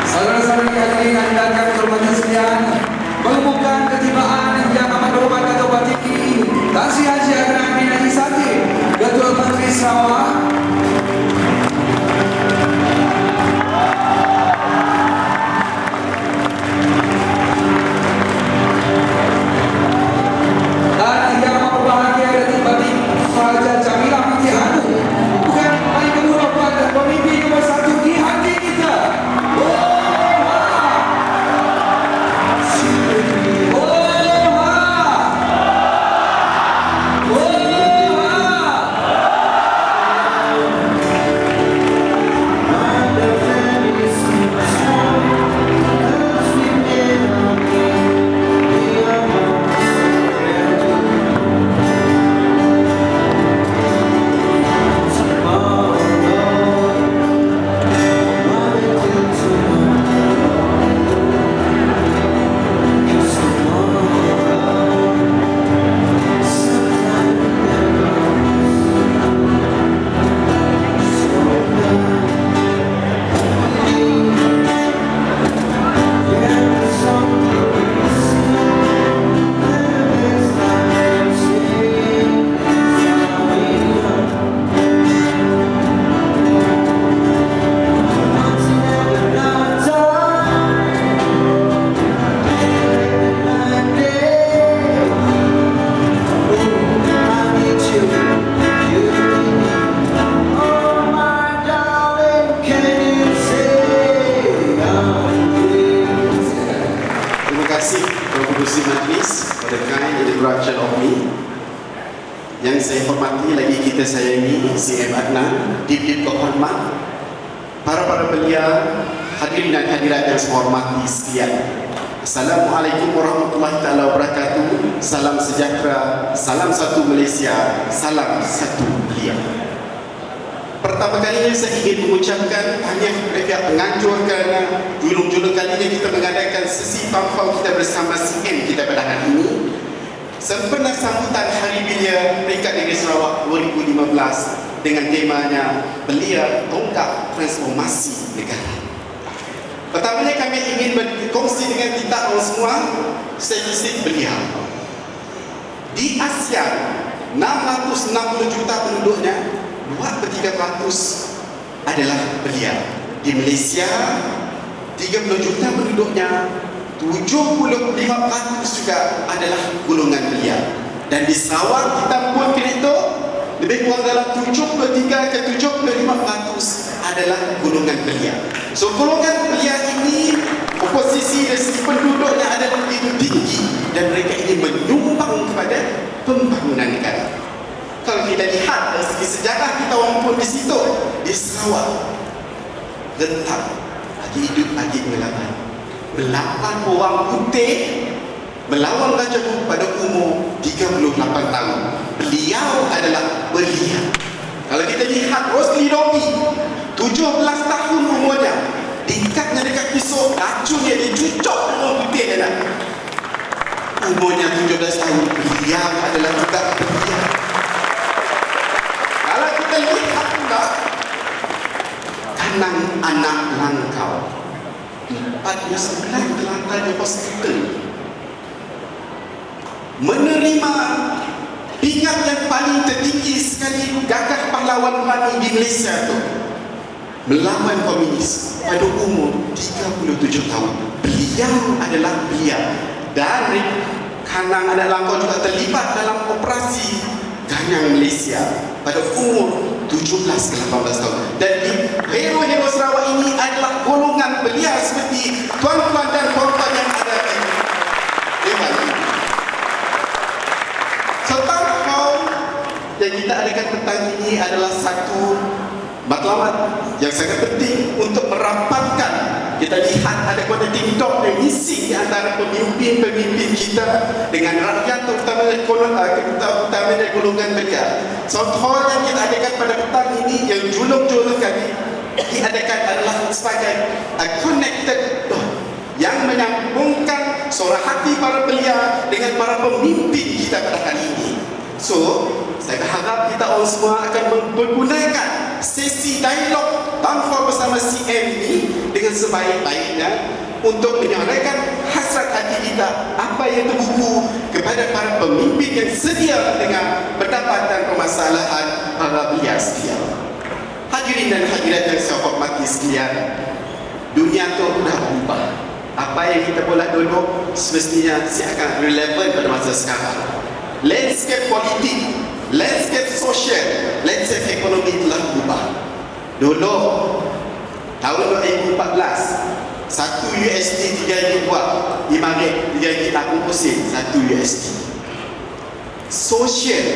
Saudara-saudari hadirin dan kami hormati sekalian, mengumumkan ketibaan Yang Amat Berhormat Datuk Basuki Tan Sri Haji Agran bin Haji Satif, Ketua Menteri Sarawak. Dan Yang Amat Berbahagia Datuk Batik Raja Jamilah binti Hanu, bukan paling kedua pada pemimpin nombor 1 di hati kita. Keputusan Majlis pada kind introduction of me. Yang saya hormati lagi kita sayangi CM Adnan, Dip-Dip Kehormat, para belia, hadirin dan hadirat yang saya hormati sekalian. Assalamualaikum warahmatullahi taala wabarakatuh. Salam sejahtera, salam satu Malaysia, salam satu belia. Pertama kalinya saya ingin mengucapkan tahniah kepada pihak penganjur kerana julung-julung kalinya kita mengadakan sesi pamfau kita bersama CM kita pada hari ini sempena sambutan Hari Belia Peringkat Negeri Sarawak 2015 dengan temanya Belia Tonggak Transformasi Negara. Pertamanya kami ingin berkongsi dengan kita semua statistik belia. Di Asia 660 juta penduduknya, 2/300 adalah belia. Di Malaysia 30 juta penduduknya, 75% juga adalah golongan belia. Dan di Sarawak kita pun kredito lebih kurang dalam 73 ke 75% adalah golongan belia. So golongan belia ini komposisi dari segi penduduknya adalah begitu tinggi dan mereka ini menyumbang kepada pembangunan negara. Kalau kita lihat dari segi sejarah kita orang pun di situ, di Sarawak letak lagi hidup lagi melawan 8 orang putih melawan Raja pada umur 38 tahun. Beliau adalah belia. Kalau kita lihat Rosli Dobi 17 tahun umurnya, tingkatnya dekat pisau, racunnya dicucuk dengan putih dia. Umurnya 17 tahun, beliau adalah juga belia. Kalau kita lihat pula Kanang Anak Langkau 49 terlantar di hospital menerima pingat yang paling tertinggi sekali gagah pahlawan berani di Malaysia itu melawan komunis pada umur 37 tahun. Beliau adalah belia. Dan Kanang Anak Langkau juga terlibat dalam operasi Ganyang Malaysia pada umur 17 ke 18 tahun. Dan hero-hero Sarawak ini adalah golongan belia seperti tuan-tuan dan puan-puan yang ada di Bali. Setahun yang kita adakan petang ini adalah satu matlamat yang sangat penting untuk merapatkan. Kita lihat ada kuota TikTok yang isi di antara pemimpin-pemimpin kita dengan rakyat terutama dari golongan belia. Contoh yang kita adakan pada petang ini yang julung-julung kami diadakan adalah sebagai a connected dot yang menyambungkan suara hati para belia dengan para pemimpin kita pada hari ini. So, saya berharap kita orang semua akan menggunakan sesi dialog tanpa bersama CM ini dengan sebaik-baiknya untuk menyuarakan hasrat hati kita, apa yang terbuku kepada para pemimpin yang sedia mendengar pendapat dan permasalahan para belia sekalian. Hadirin dan hadirat yang saya hormati sekalian, dunia tu dah berubah. Apa yang kita buat dulu semestinya akan relevan pada masa sekarang. Landscape politik, landscape sosial, landscape ekonomi telah berubah. Dulu tahun 2014, 1 USD 3,000 buat, ibarat 3,000 tahun musim 1 USD. Sosial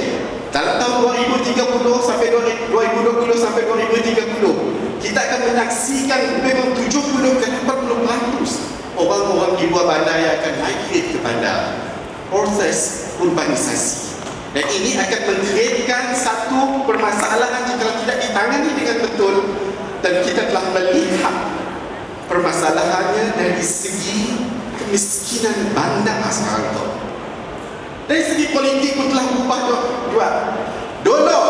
dalam tahun 2030 sampai 2020 sampai 2030, kita akan menyaksikan memang 70 ke 80% orang-orang di luar bandar yang akan migrate ke bandar. Proses urbanisasi, dan ini akan mengkreatkan satu permasalahan jika tidak ditangani dengan betul, dan kita telah melihat permasalahannya dari segi kemiskinan bandar sekarang itu. Dari segi politik pun telah berubah dua. Dulu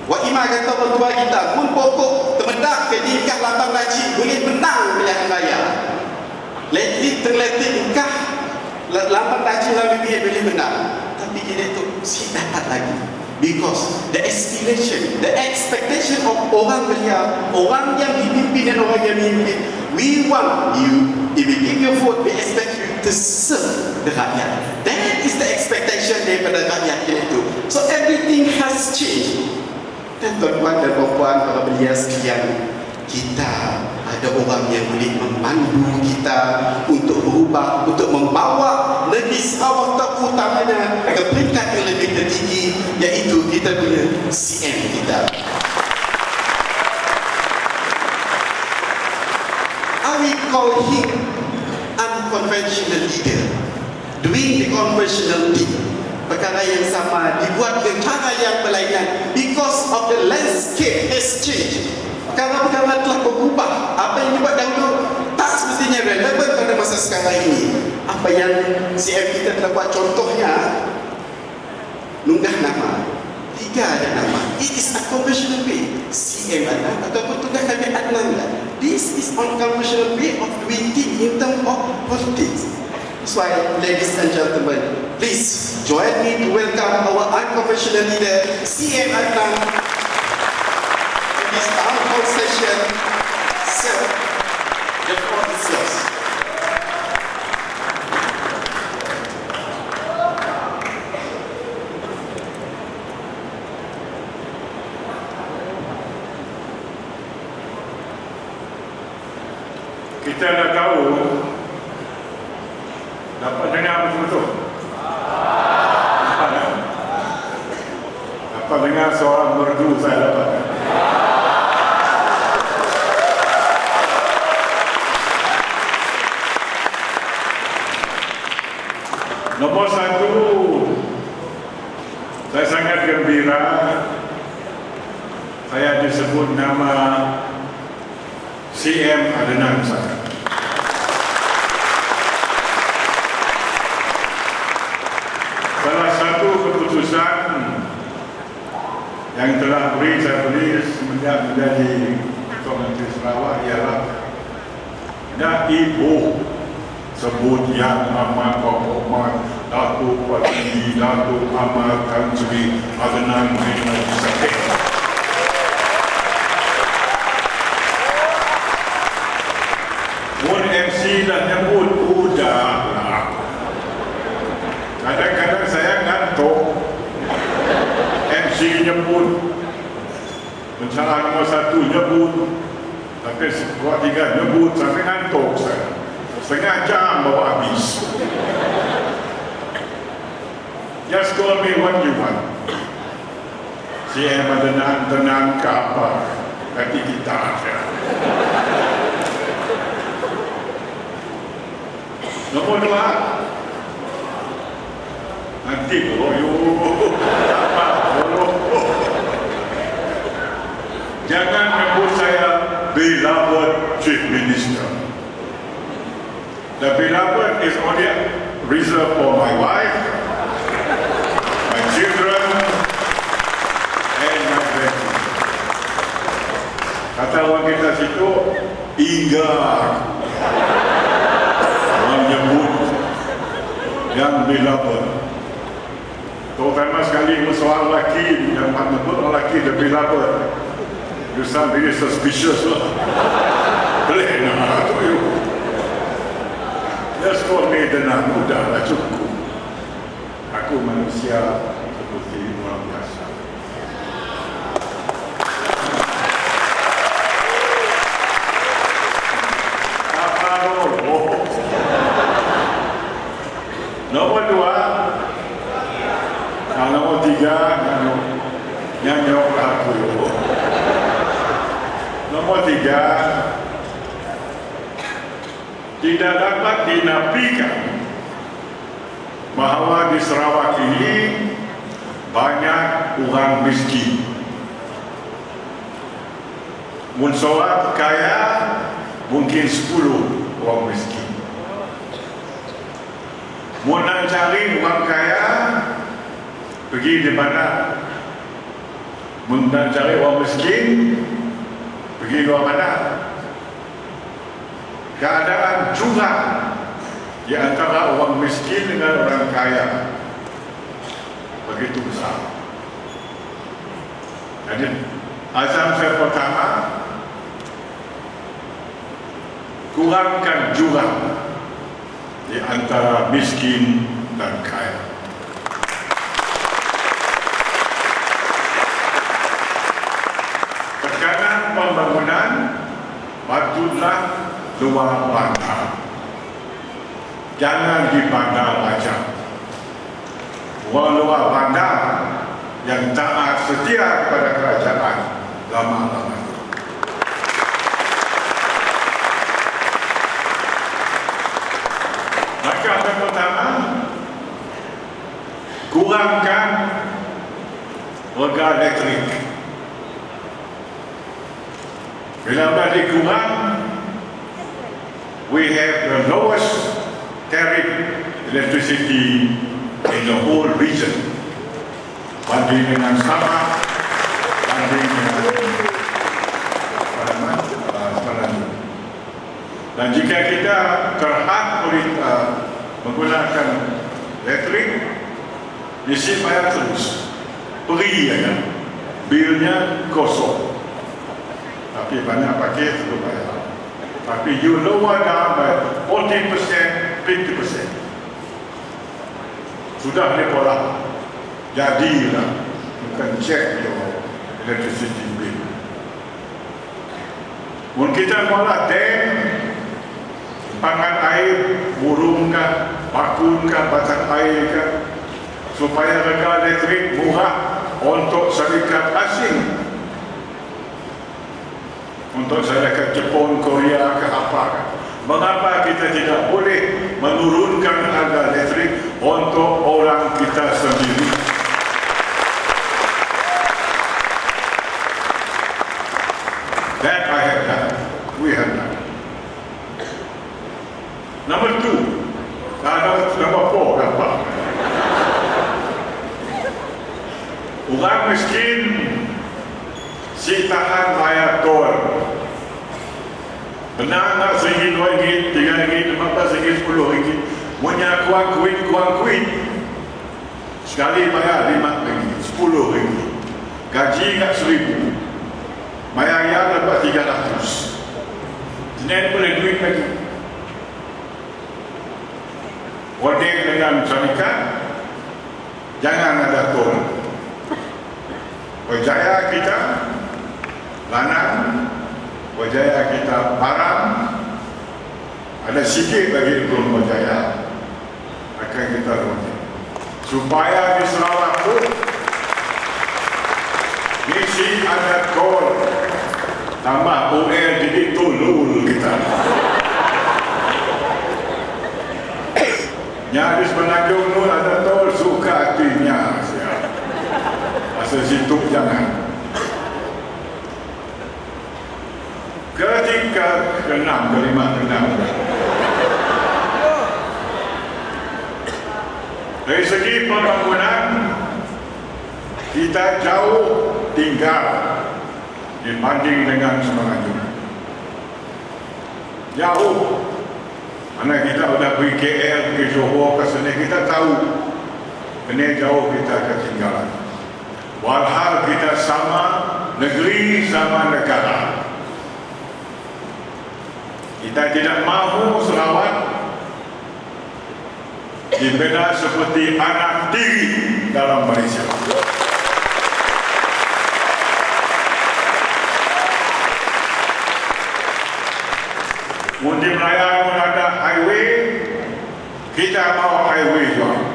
Wak Ima kata orang tua kita, pun pokok termedak ke nikah lambang haji boleh menang pilihan raya. Letih terletih nikah lambang haji lalu boleh menang. Tapi kita itu si dapat lagi. Because the aspiration, the expectation of orang belia, orang yang dipimpin dan orang yang memimpin, we want you, if we give you vote, we expect you to serve the rakyat. That is the expectation daripada rakyat itu. So everything has changed. Dan tuan-tuan dan puan-puan, para belia sekalian, kita ada orang yang boleh memandu kita untuk berubah, untuk membawa negeri Sarawak terutamanya ke peringkat yang lebih tertinggi, iaitu kita punya CM kita. I will call him unconventional leader, doing the conventional thing. Perkara yang sama dibuat dengan cara yang berlainan, because of the landscape has changed. Perkara-perkara telah berubah. Apa yang dibuat dahulu tak semestinya relevan pada masa sekarang ini. Apa yang CM kita telah buat, contohnya lunggah nama, 3 ada nama. It is a conventional way. CM ada ataupun tugas kami Adnan. This is unconventional way of doing things in terms of politics. That's why, ladies and gentlemen, please join me to welcome our unconventional leader, CM Adnan, to this town hall session. Sir, the floor is yours. Kita dah tahu, dapat dengar betul-betul. Dapat dengar suara merdu saya dapat. Nombor 1, saya sangat gembira saya disebut nama CM Adnan saya. Salah satu keputusan yang telah saya beri semenjak menjadi Ketua Menteri Sarawak ialah tidak ibu sebut Yang Amat Berhormat Datuk Patli Datuk Ahmad Tan Sri Adnan Haji Sakit. Pun MC dah nyebut, udahlah. Kadang-kadang saya ngantuk. MC nyebut, pencalonan nombor 1 nyebut, tapi kuat 3 nyebut, sampai ngantuk saya. Setengah jam baru habis. Just call me what you want. CM Adnan tenang ke apa? Kaki kita aja. Nombor 2, nanti jangan menyebut saya beloved Chief Minister. The beloved is only reserved for my wife, my children, and my grandchildren. Kata orang kita situ, ingat. Orang nyebut yang beloved. Terutama sekali soal lelaki, yang menyebut orang lelaki the beloved. You sound really suspicious lah. Boleh nak tu you. Just call me dengan mudah lah cukup. Aku manusia seperti orang biasa. Apa oh. Nomor 2. Nomor 3 yang jawab aku. Nomor 3. Tidak dapat dinafikan bahawa di Sarawak ini banyak orang miskin. Mun soal kaya mungkin 10 orang miskin. Mun nak cari orang kaya pergi di mana? Mun nak cari orang miskin pergi luar mana? Keadaan jurang di antara orang miskin dengan orang kaya begitu besar. Jadi azam saya pertama, kurangkan jurang di antara miskin dan kaya. Tekanan pembangunan patutlah luar bandar. Jangan di bandar saja. Orang luar bandar yang taat setia kepada kerajaan lama-lama. Maka yang pertama, kurangkan harga elektrik. Bila dah dikurang, we have the lowest tariff electricity in the whole region. Banding dengan Sabah, banding dengan Semenanjung. Dan jika kita terhad menggunakan elektrik, mesti bayar terus. Pergi aja, bilnya kosong. Tapi banyak pakai perlu bayar. Tapi you lower down by 40%, 50%. Sudah boleh pola. Jadilah, you can check your electricity bill. Mungkin kita pola dam, pangan air, burungkan, bakunkan, batang air kan, supaya harga elektrik murah untuk syarikat asing. Untuk syarikat Jepun, Korea ke apa kan. Mengapa kita tidak boleh menurunkan harga elektrik untuk orang kita sendiri? That I have done. We have done. Number 2. Number 4 apa? Orang miskin si tahan bayar tol. Benar nak RM1, RM2, RM3, RM15, RM10. Punya kuang-kuit. Sekali bayar RM5, RM10. Gaji kat RM1,000. Bayar yang dapat RM300. Senin boleh duit lagi. Wading dengan syarikat, jangan ada tol. Berjaya kita lanang, berjaya kita barang, ada sikit lagi belum berjaya, akan kita rugi. Supaya di Sarawak itu misi ada tol, tambah OL jadi tolol kita. Nyaris Semenanjung itu ada tol, suka hatinya. Asal situ jangan. Ketika ke-6, ke-5, ke-6 Dari segi pembangunan, kita jauh tinggal dibanding dengan Semenanjung. Jauh. Mana kita sudah pergi KL, pergi Johor, ke sini, kita tahu ini jauh kita ketinggalan. Walhal kita sama negeri, sama negara. Kita tidak mahu Sarawak dibina seperti anak tiri dalam Malaysia. Mundi Melayu pun ada highway, kita mau highway juga.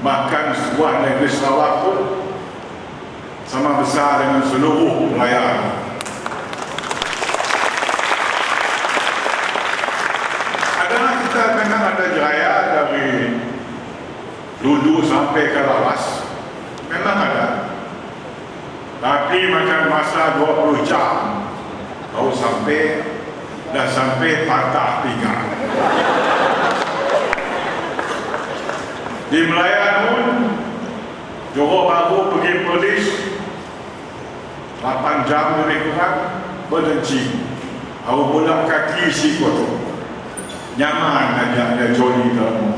Bahkan sebuah negeri Sarawak pun sama besar dengan seluruh Melayu. Kita memang ada jaya dari Ludu sampai ke Lawas, memang ada, tapi makan masa 20 jam baru sampai, dah sampai patah pinggang. Di Melayu pun Johor Bahru pergi polis 8 jam lebih kurang berhenti, baru pula kaki si kotor. Nyaman aja ada joli dalam.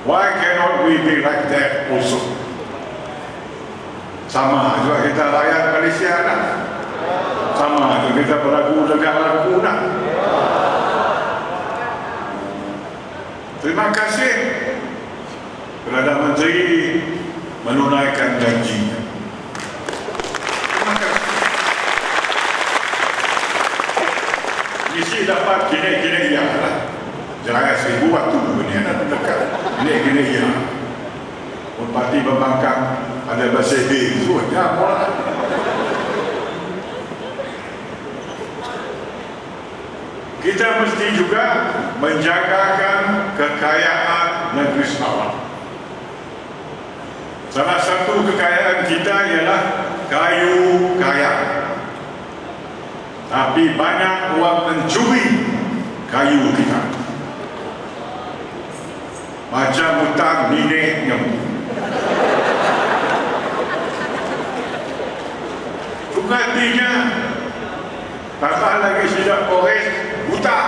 Why cannot we be like that also? Sama juga kita rakyat Malaysia lah. Sama juga kita berlaku negara guna. Terima kasih Perdana Menteri menunaikan janjinya. Terima kasih. Misi dapat gini-gini ya lah. Jangan 1000 waktu ini ada dekat. Gini-gini ya. Bupati Pembangkang ada bahasa B. Ya, mulai. Kita mesti juga menjagakan kekayaan negeri Sarawak. Salah satu kekayaan kita ialah kayu kaya. Tapi banyak orang mencuri kayu kita. Macam hutang nenek nyamuk. Artinya tambah lagi sidak kores buta.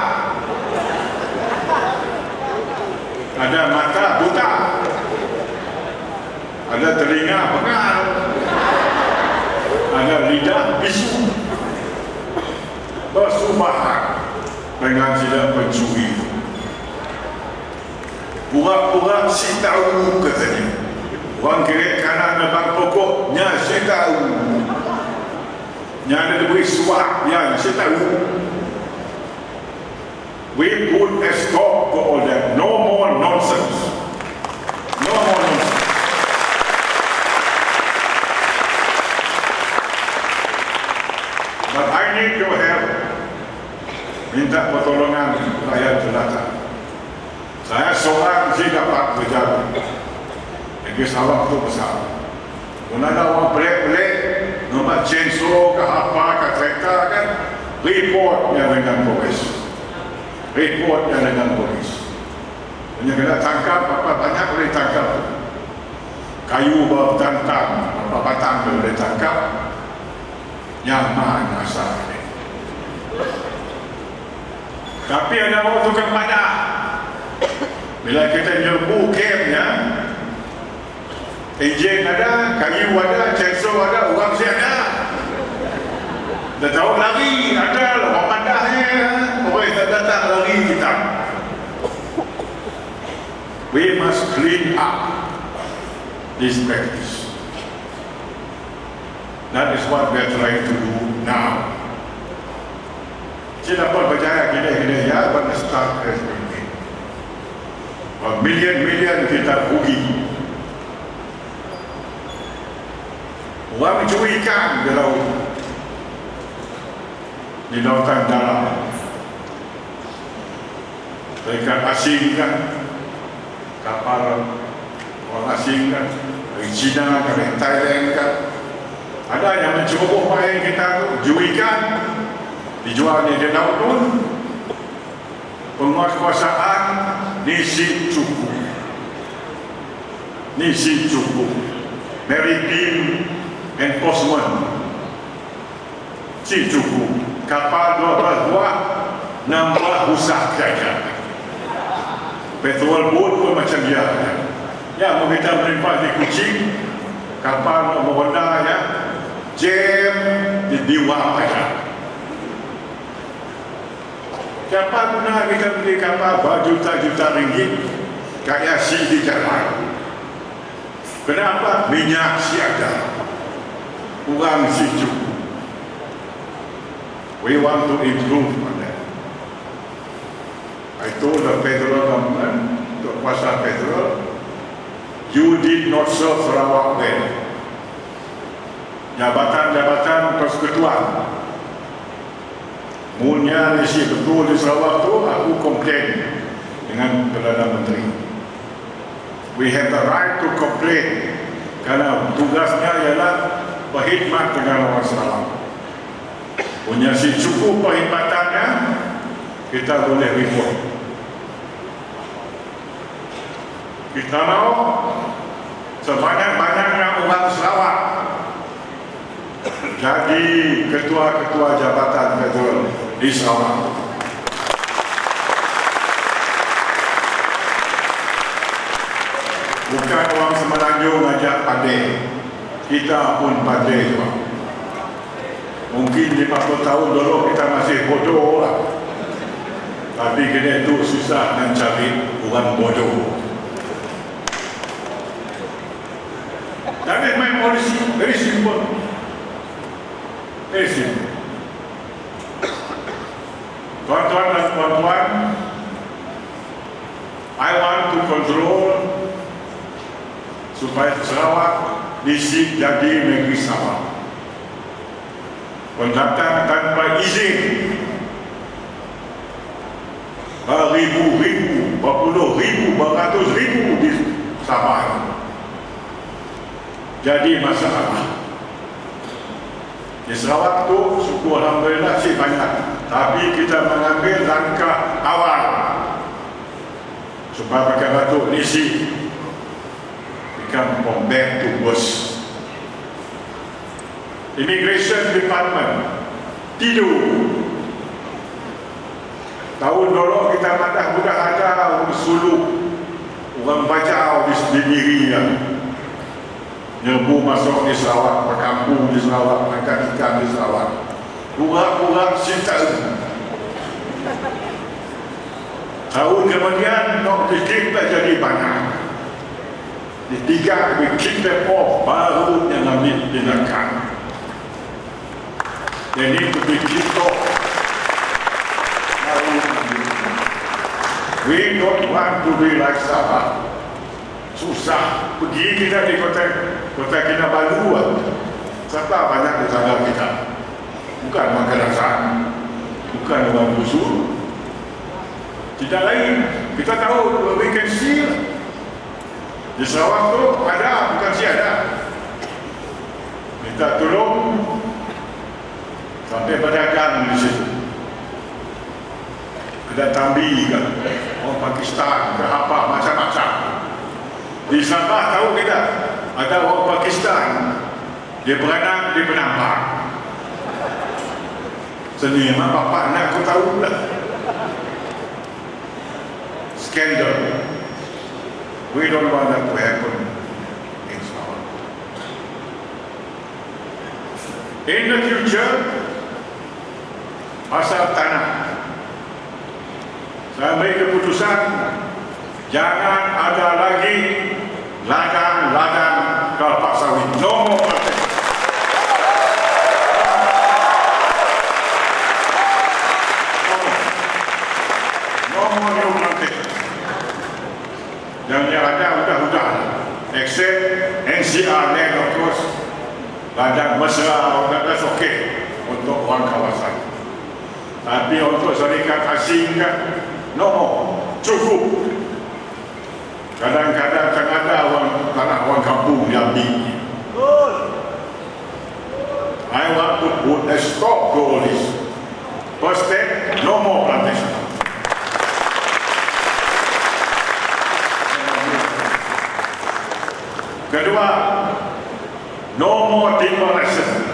Ada mata buta. Ada telinga bengal. Ada lidah bisu. Bersubahan dengan sidak pencuri. Pura-pura si tahu katanya. Orang kiri kanan depan pokoknya si tahu. Yang ada diberi suap yang si tahu. We put a stop to all that. No more nonsense. No more nonsense. But I need your help. Minta pertolongan rakyat jelata. Saya seorang mesti dapat berjalan. Negeri Sarawak itu besar. Kalau ada orang pelik-pelik, nombak chainsaw ke apa, ke kereta kan, reportnya dengan polis. Reportnya dengan polis. Hanya kena tangkap, apa banyak boleh tangkap. Kayu bertantang, apa batang boleh tangkap. Nyaman asal ini. Tapi ada orang tukang padah. Bila kita nyerbu camp-nya, enjin ada, kayu ada, chainsaw ada, orang mesti ada. Dah tahu lari, ada orang padahnya. Orang tak datang lari kita. We must clean up this practice. That is what we are trying to do now. Kita dapat berjaya gini-gini ya, pada start as ini. Million kita rugi. Orang mencuri ikan di laut, di lautan dalam. Ikan asing kan, kapal orang asing kan, dari China, dari Thailand kan. Ada yang menceroboh main kita jual ikan, dijualnya di laut pun. Penguasaan nisi cukup. ni si cukup. Maritime Enforcement si cukup. Kapal 12 buah, 6 buah rusak saja. Petrol boat pun macam dia. Ya, kita melimpah di Kuching, kapal nombor Honda ya, jam di Diwa saja. Kapal pernah kita beli kapal berjuta-juta ringgit, kaya si di jalan. Kenapa? Minyak si ada, uang si cukup. We want to improve on that. I told the federal government, the Kuasa Federal, you did not serve Sarawak well. Jabatan-jabatan persekutuan, mulanya isi betul di Sarawak tu, aku komplain dengan Perdana Menteri. We have the right to complain kerana tugasnya ialah berkhidmat dengan orang Sarawak. Punya si cukup perkhidmatannya, kita boleh report. Kita mahu sebanyak-banyaknya orang Sarawak jadi ketua-ketua jabatan federal di Sarawak. Bukan orang Semenanjung ajak pandai, kita pun pandai juga. Mungkin 50 tahun dulu kita masih bodoh lah, tapi kita itu susah mencari orang bodoh. That is my policy, very simple. Very simple. Tuan-tuan dan puan-puan, I want to control supaya Sarawak disik jadi negeri Sabah. Pendatang tanpa izin, beribu-ribu, berpuluh ribu, beratus ribu di Sabah. Jadi masalah. Di Sarawak tu, syukur Alhamdulillah sih banyak. Tapi kita mengambil langkah awal supaya perkara tu nisi become from bad to worse. Immigration Department tidur. Tahun dulu kita madah budak ada orang suluk, orang bajau di dirinya. Nyerbu masuk di Sarawak, berkampung di Sarawak, angkat ikan di Sarawak. Urat-urat cinta. Tahun kemudian, nak kita jadi banyak. Di 3, we kick them off, baru yang ambil tindakan. They need to be kicked off. We don't want to be like Sabah. Susah. Pergi kita di Kota Kinabalu, siapa banyak tetangga kita. Bukan orang Kelantan, bukan orang Busur. Tidak lain. Kita tahu, we can see. Di Sarawak tu ada, bukan si ada. Minta tolong sampai pedagang di situ. Ada tambi kan, orang Pakistan, ada apa macam-macam. Di Sabah tahu kita, ada orang Pakistan, dia beranak, dia penampak. Seni mak bapak anak aku tahu lah. Skandal. We don't want that to happen in Sarawak. In the future, pasal tanah, saya beri keputusan jangan ada lagi ladang-ladang kelapa sawit. No more plantation. No more new plantation. Yang ada sudah except NCR land of course, ladang mesra, that's okay untuk orang kawasan. Tapi untuk syarikat asing kan, no more, cukup. Kadang-kadang kan ada orang tanah orang kampung yang ambil. I want to put a stop to all this. First step, no more plantation. Kedua, no more demolition.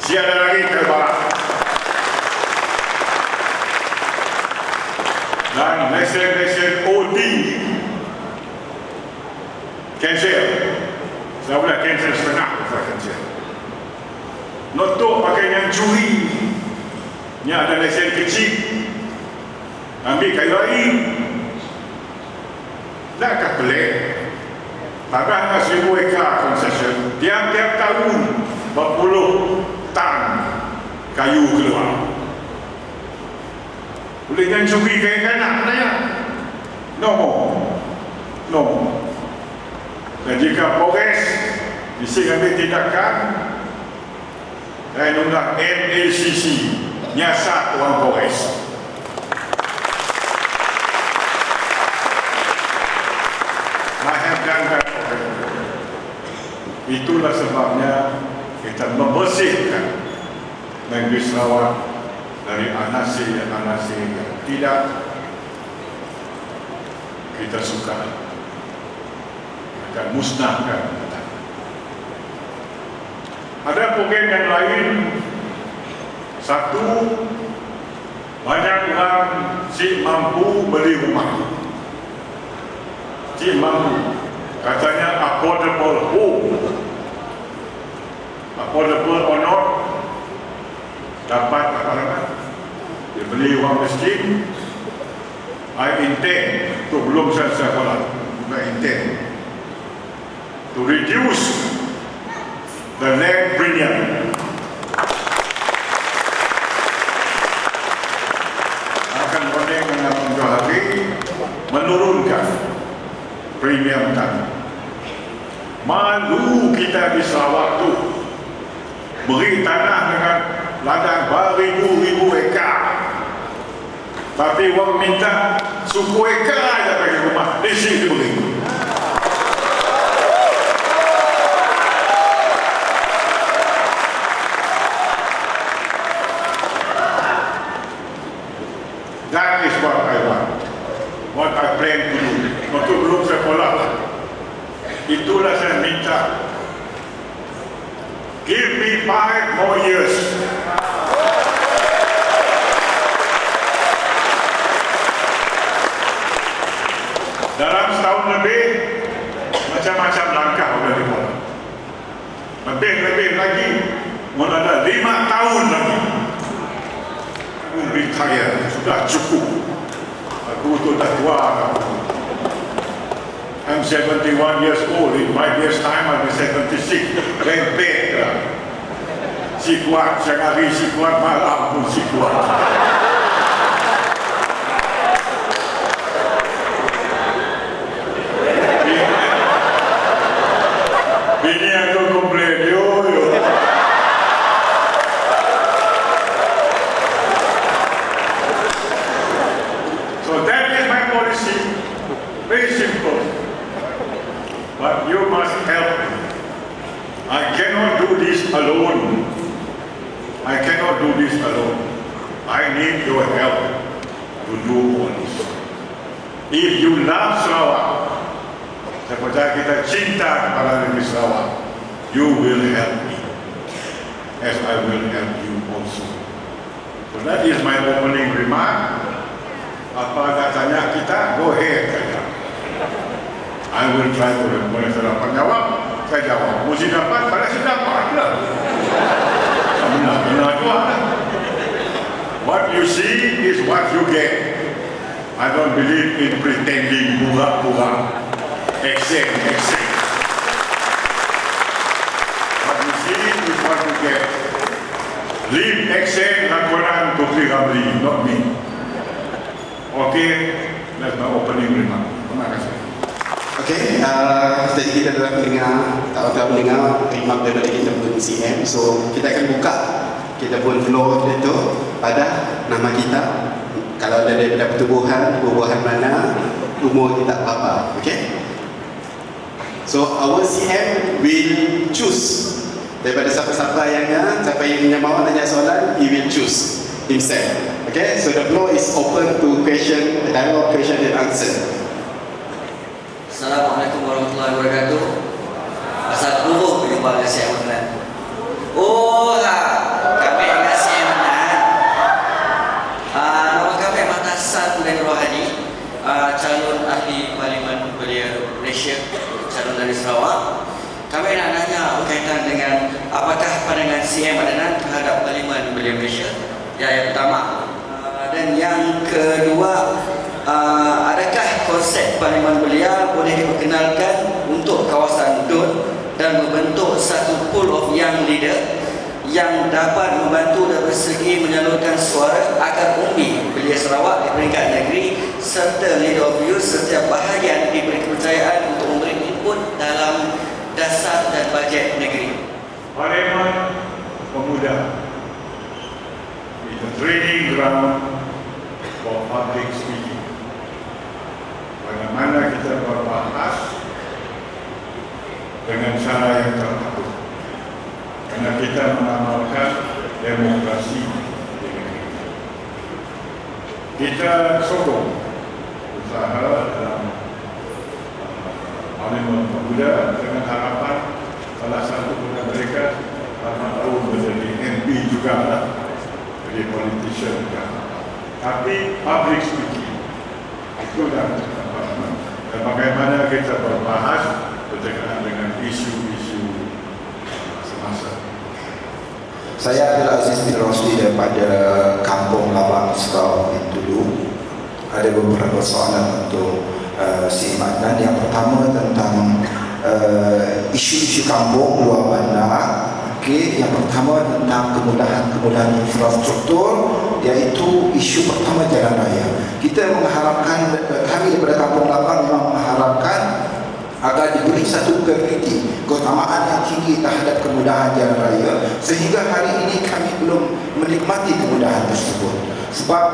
Tiada lagi terbarak. Dan lesen OD cancel. Saya boleh cancel setengah, saya cancel. Notok pakai yang curi, yang ada lesen kecil, ambil kayu lain. Takkah pelik? Tanah 1,000 ekar concession, tiap-tiap tahun berpuluh tan kayu keluar. Boleh yang curi kayu kanak saya? No more. No more. Dan jika Polres bisa ambil tindakan, saya undang MACC nyasar orang Polres. I have done that already. Itulah sebabnya kita membersihkan negeri Sarawak dari anasir-anasir yang tidak kita suka. Dan musnahkan. Ada program yang lain. Satu, banyak orang si mampu beli rumah. Si mampu, katanya affordable home. Affordable or not, dapat apa nama? Dia beli rumah miskin. I intend, itu belum saya sekolah, I intend to reduce the land premium. Akan boleh menjadi menurunkan premium tanah. Malu kita di Sarawak tu beri tanah dengan ladang beribu-ribu ekar, tapi orang minta suku ekar aja bagi rumah di sini beri. That is what I want. What I plan to do. Waktu belum sekolah, itulah saya minta. Give me 5 more years. Dalam setahun lebih, macam-macam langkah sudah dibuat. Lebih lagi, mau ada 5 tahun lagi. Retire, sudah cukup. Aku tu dah tua. I'm 71 years old. In 5 years time, I'll be 76. Lempek lah. Si kuat, siang hari si kuat, malam pun si kuat. Bini aku komplain, yo. Very simple. But you must help me. I cannot do this alone. I cannot do this alone. I need your help to do all this. If you love Sarawak, seperti kita cinta kepada negeri Sarawak, you will help me, as I will help you also. So that is my opening remark. Apa nak tanya kita, go ahead saja. I will try to boleh saya dapat jawab, saya jawab. Mesti dapat, pada saya dapat lah. Benar juga. What you see is what you get. I don't believe in pretending pura-pura. Exchange. What you see is what you get. Leave exchange lakonan to Ramli, not me. Okay, that's my opening remark. Terima kasih. Okay, tadi kita telah mendengar remark daripada kita pun CM. So kita akan buka kita pun floor itu pada nama kita. Kalau ada daripada pertubuhan mana, umur kita apa. Okay. So our CM will choose daripada siapa-siapa siapa yang mahu tanya soalan, he will choose himself. Okay, so the floor is open to dialogue, question and answer. Assalamualaikum warahmatullahi wabarakatuh. dengan Syekh Adnan. Oh lah, kami dengan Syekh Adnan. Nama kami Mata Hasan bin Rohani, calon ahli Parlimen Belia Malaysia, calon dari Sarawak. Kami nak nanya berkaitan dengan apakah pandangan CM Adnan terhadap Parlimen Belia Malaysia. Yang pertama. Dan yang kedua, adakah konsep Parlimen Belia boleh diperkenalkan untuk kawasan DUN dan membentuk satu pool of young leader yang dapat membantu dari segi menyalurkan suara agar umbi Belia Sarawak di peringkat negeri serta leader of youth setiap bahagian diberi kepercayaan untuk memberi input dalam dasar dan bajet negeri. Parlimen Pemuda is a training ground for public speaking. Bagaimana kita berbahas dengan cara yang tertutup. Karena kita mengamalkan demokrasi di negeri. Kita sokong usaha dalam Parlimen Pemuda dengan harapan salah satu dari mereka akan tahu menjadi MP juga lah, jadi politician juga. Tapi public speaking itu dan bagaimana kita berbahas berkaitan dengan isu-isu semasa. Saya adalah Aziz bin Rosli daripada Kampung Labang, Sarawak dulu. Ada beberapa soalan untuk si Adnan. Yang pertama tentang isu-isu kampung luar bandar. Okey, yang pertama tentang kemudahan infrastruktur, iaitu isu pertama jalan raya. Kita mengharapkan, kami daripada Kampung Labang memang mengharapkan agar diberi satu prioriti keutamaan yang tinggi terhadap kemudahan jalan raya, sehingga hari ini kami belum menikmati kemudahan tersebut. Sebab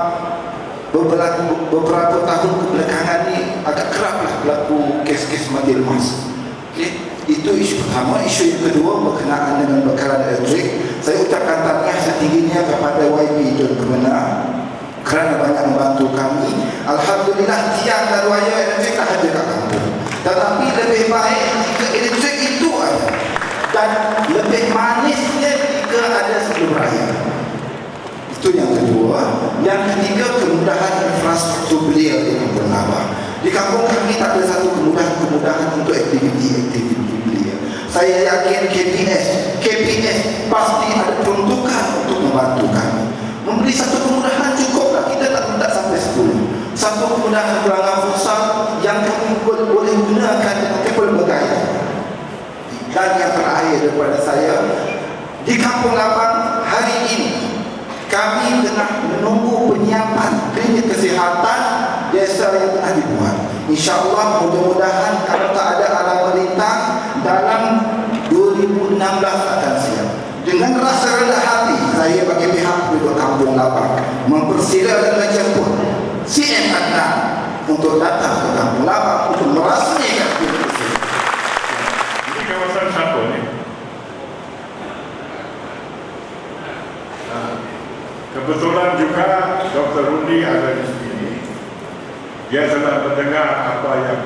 beberapa tahun kebelakangan ni agak keraplah berlaku kes-kes mati lemas. Okay? Itu isu pertama. Isu yang kedua berkenaan dengan bekalan elektrik. Saya ucapkan tahniah setingginya kepada YB dan Kemenang kerana banyak membantu kami. Alhamdulillah, tiang dan wayar elektrik dah ada kat kampung. Tetapi lebih baik jika elektrik itu ada, dan lebih manisnya jika ada sebelum raya. Itu yang kedua. Yang ketiga, kemudahan infrastruktur belia di Kampung Labang. Di kampung kami tak ada satu kemudahan untuk aktiviti belia. Saya yakin KPS pasti ada peruntukan untuk membantu kami. Memberi satu kemudahan cukuplah, kita tak minta sampai 10. Satu kemudahan pelanggan futsal yang kami boleh gunakan dengan pelbagai. Dan yang terakhir daripada saya, di Kampung Labang hari ini kami tengah menunggu penyiapan klinik kesihatan desa yang telah dibuat. InsyaAllah mudah-mudahan kalau tak ada alam melintang dalam 2016 akan siap. Dengan rasa rendah hati, saya bagi pihak penduduk Kampung Labang mempersila dan menjemput CM Adnan untuk datang ke Kampung Labang untuk merasmikan klinik kesihatan. Ini kawasan siapa ni? Kebetulan juga Dr. Rudy ada di sini. Dia telah mendengar apa yang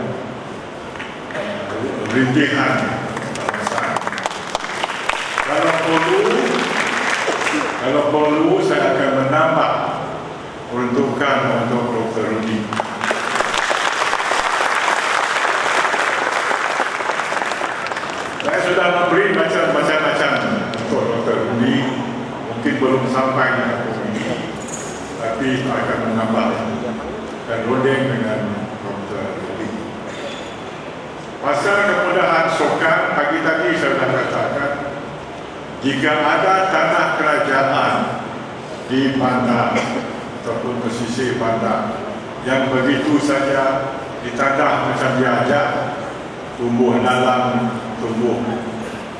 rintihan kawasan. Kalau perlu saya akan menambah peruntukan untuk Dr. Rudy. Saya sudah memberi macam-macam untuk Dr. Rudy. Mungkin belum sampai di kampung ini, tapi akan menambah dan runding dengan Dr. Rudy. Pasal kemudahan sokan, pagi tadi saya sudah katakan, jika ada tanah kerajaan di bandar ataupun pesisir bandar yang begitu saja ditandah macam diajak, tumbuh dalam, tumbuh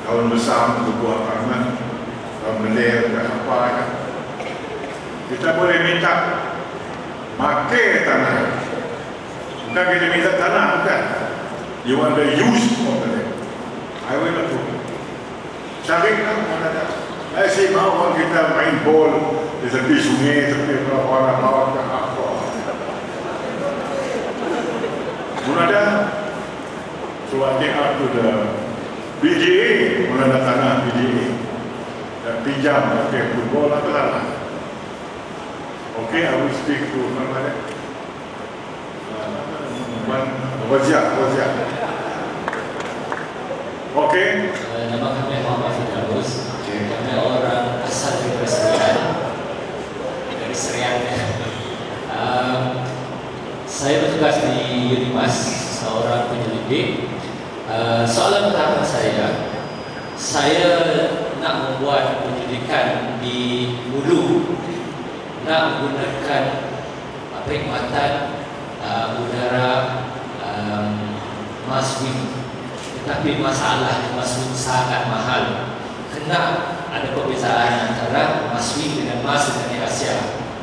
daun besar, tumbuh apartmen, beli apa ya. Kita boleh minta pakai tanah, bukan kita minta tanah, bukan. You want the use of the land. I will not do it. Carikan mana ada. Saya mahu orang kita main bol di tepi sungai, tepi orang bawa ke apa. Bukan ada. So I think up to the PDA, menanda tanah PDA. Dan pinjam pakai football atau lah. Okay, I will speak to Wazir. Okay. Nama kami Muhammad Firdaus. Kami orang asal dari Serian. Dari Serian. Saya bertugas di Unimas, seorang penyelidik. Soalan pertama saya nak membuat penyelidikan di Hulu, nak menggunakan perkhidmatan udara Maswin, tetapi masalah Maswin sangat mahal. Kena ada perbezaan antara Maswin dengan Mas dengan Asia.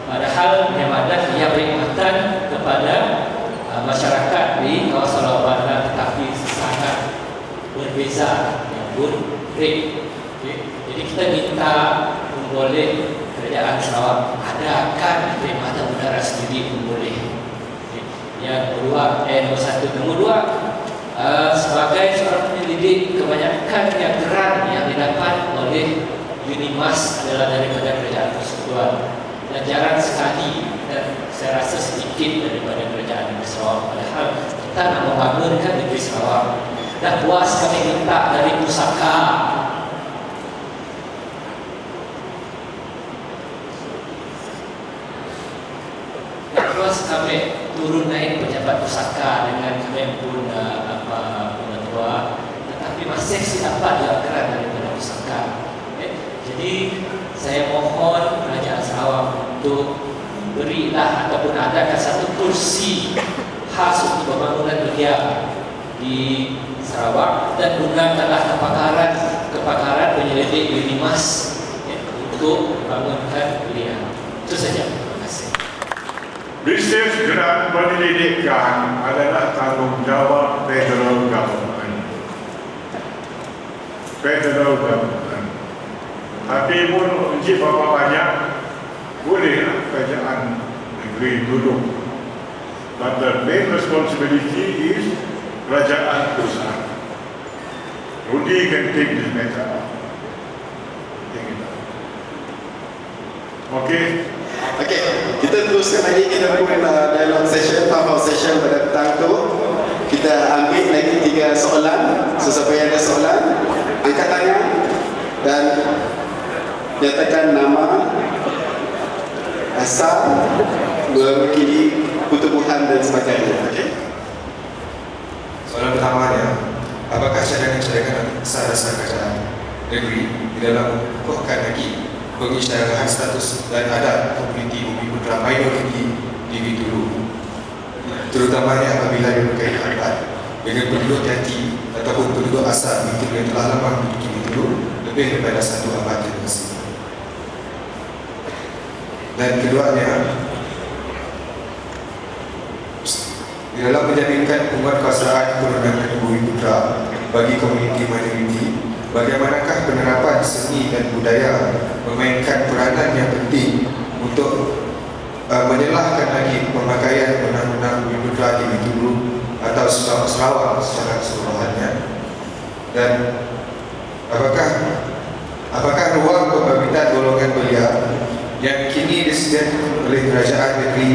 Padahal Nemadan ia perkhidmatan kepada masyarakat di kawasan Laut Bandar, tetapi sangat berbeza yang pun rate. Jadi kita minta memboleh kerajaan Sarawak adakan perkhidmatan udara sendiri pun boleh. Yang kedua, nombor satu. Nombor dua, sebagai seorang penyelidik, kebanyakan yang geran yang didapat oleh Unimas adalah daripada kerajaan persekutuan, dan jarang sekali, dan saya rasa sedikit daripada kerajaan negeri Sarawak. Padahal kita nak membangunkan negeri Sarawak. Dah puas kami minta dari pusaka. Dah puas kami turun naik pejabat pusaka dengan kami pun pengetua, tetapi masih dapat dilakukan daripada pusaka. Jadi saya mohon kerajaan Sarawak untuk berilah ataupun adakan satu kursi khas untuk pembangunan belia di Sarawak, dan gunakanlah kepakaran penyelidik Unimas untuk membangunkan belia. Itu saja. Terima kasih. Bisnes gerak penyelidikan adalah tanggungjawab federal government. Tapi pun uji berapa banyak bolehlah kerajaan negeri duduk. But the main responsibility is kerajaan pusat. Rudy can take this matter up. Okay. Okey, kita teruskan lagi. Kita pun dialog session, town hall session pada petang tu. Kita ambil lagi 3 soalan. Sesiapa yang ada soalan, angkat tangan dan nyatakan nama, asal, mewakili pertubuhan dan sebagainya. Okey. Soalan pertamanya, apakah cadangan-cadangan asal-asal kerajaan negeri di dalam mengukuhkan lagi pengisytiharan status dan adat komuniti Bumi Putra minoriti di Bintulu, terutamanya apabila ia berkaitan dengan penduduk jati ataupun penduduk asal Bintulu yang telah lama menduduki Bintulu lebih daripada 1 abad yang masih. Dan keduanya, di dalam menjaminkan penguatkuasaan kewenangan Bumi Putra bagi komuniti minoriti, bagaimanakah penerapan seni dan budaya memainkan peranan yang penting untuk menyelahkan lagi pemakaian undang-undang Bumi Putra di Bintulu atau Sarawak secara keseluruhannya? Dan apakah ruang pembabitan golongan belia yang kini disediakan oleh kerajaan negeri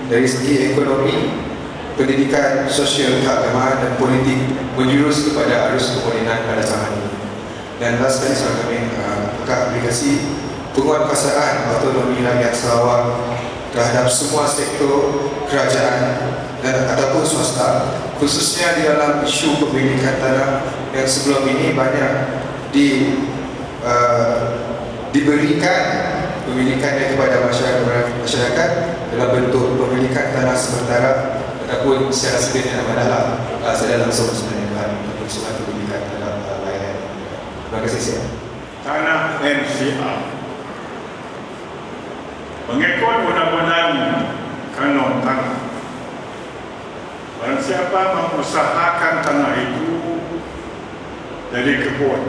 dari segi ekonomi, pendidikan, sosial, keagamaan dan politik menjurus kepada arus kemodenan pada zaman ini? Dan last kali soal kami, apakah aplikasi penguatkuasaan autonomi rakyat Sarawak terhadap semua sektor kerajaan dan ataupun swasta, khususnya di dalam isu pemilikan tanah yang sebelum ini banyak diberikan pemilikannya kepada masyarakat dalam bentuk pemilikan tanah sementara ataupun secara sederhana adalah saya langsung sebenarnya untuk suatu pemilikan tanah layanan. Terima kasih saya. Tanah NCR mengikut undang-undang kanon tanah, barang siapa mengusahakan tanah itu jadi kebun,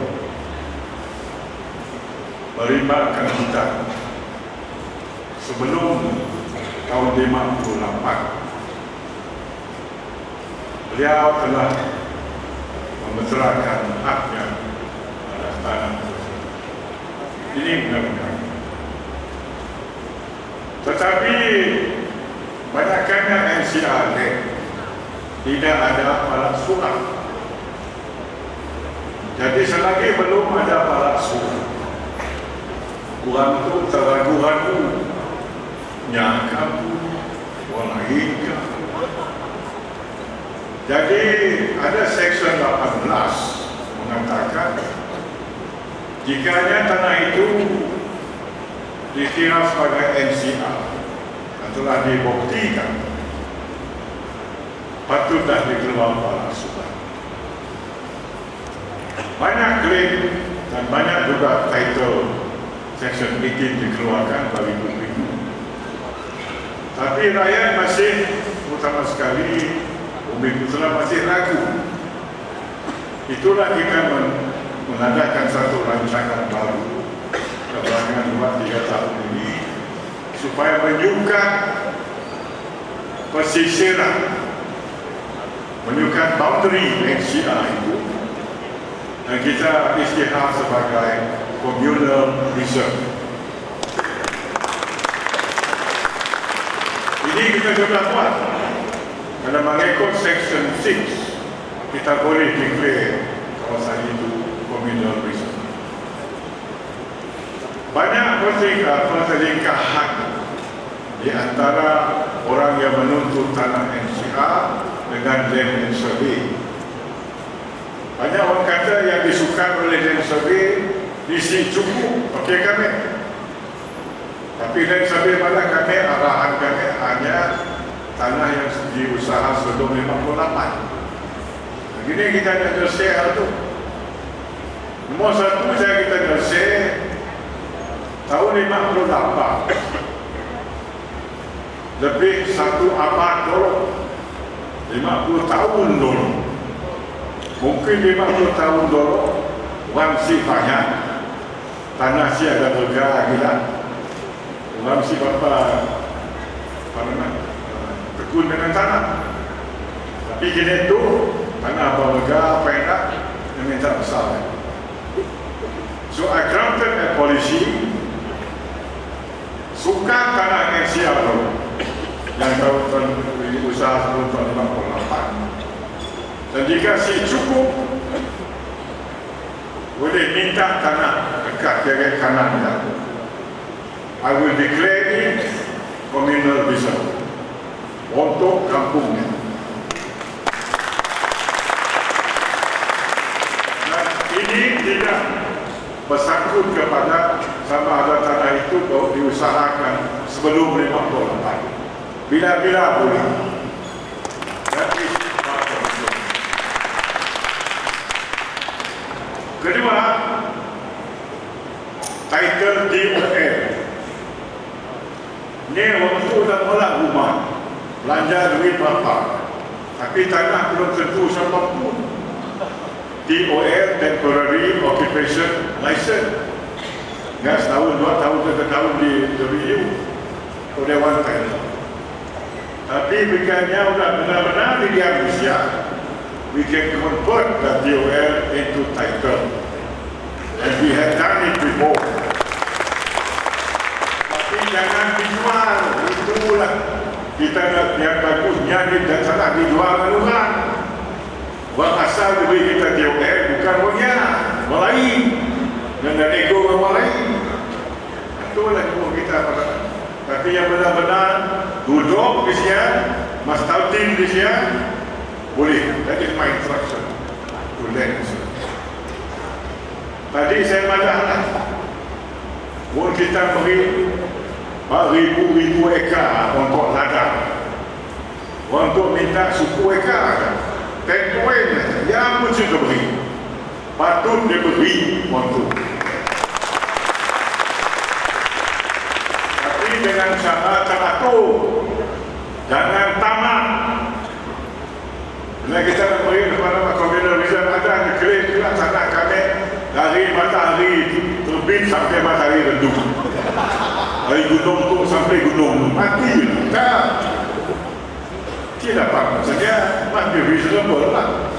meribatkan hutan sebelum tahun 58, beliau telah memeteraikan haknya Ini benar-benar. Tetapi banyaknya NCR tidak ada alat surat. Jadi selagi belum ada alat surat, kurang itu teragu-ragu, nyangka walaika. Jadi ada section 18 mengatakan jikanya tanah itu dikira sebagai NCR telah dibuktikan patutlah dikeluarkan alat surat. Banyak klaim dan banyak juga title section 18 dikeluarkan bagi publik. Tapi rakyat masih, terutama sekali umat Islam masih ragu. Itulah kita mengadakan satu rancangan baru keberangan buat 3 tahun ini supaya menyukat pesisiran, menyukat boundary NCR itu, dan kita istilah sebagai communal reserve. Ini kita sudah buat. Kalau mengikut section 6, kita boleh declare kawasan itu communal reserve. Banyak perselingkahan di antara orang yang menuntut tanah NCR dengan land and survey. Banyak orang kata yang disukai oleh land survey isi cukup, okey kami. Tapi land survey pada kami, arahan kami hanya tanah yang diusaha sebelum 58. Begini kita nak selesai hal itu. Nombor satu saya kita selesai tahun 58. Lebih 1 abad dulu, 50 tahun dulu. Mungkin 50 tahun dulu, orang si banyak, tanah si ada bergerak gila. Orang si apa nama? Tekun dengan tanah. Tapi kini tu tanah bergerak apa enak, yang minta besar. So I crafted a policy suka tanah NCR yang tahun usaha sebelum tahun 58. Dan jika si cukup, boleh minta tanah dekat kiri kanan. I will declare it communal reserve untuk kampungnya. Dan ini tidak bersangkut kepada sama ada tanah itu diusahakan sebelum 58. Bila-bila boleh. Kedua, title DOL. Ni waktu dah mula rumah, belanja duit berapa, tapi tanah belum tentu siapa pun. DOL, Temporary Occupation License. Nggak setahun, 2 tahun, 3 tahun di review oleh one time. Tapi bukannya sudah benar-benar di Malaysia, we can convert the DOL into title. And we have done it before. Tapi jangan dijual, itulah kita nak yang bagusnya dan salah dijual dengan orang. Orang asal diberi kita DOL bukan punya, Melayu. Dan ego orang lain. Itulah yang kita pada. Tapi yang benar-benar duduk di sini, mastalting di sini, boleh. That is my instruction to land. Tadi saya madah pun kita beri ribu-ribu ekar untuk ladang, untuk minta suku ekar. Tentuin yang mesti diberi, patut diberi untuk. Tapi dengan cara teratur, jangan tamak. Bila kita nak beri kepada communal reserve, ada klaim juga tanah kami dari matahari terbit sampai matahari redup. Dari gunung tu sampai gunung mati tak. Tidak apa saja masih reasonable lah.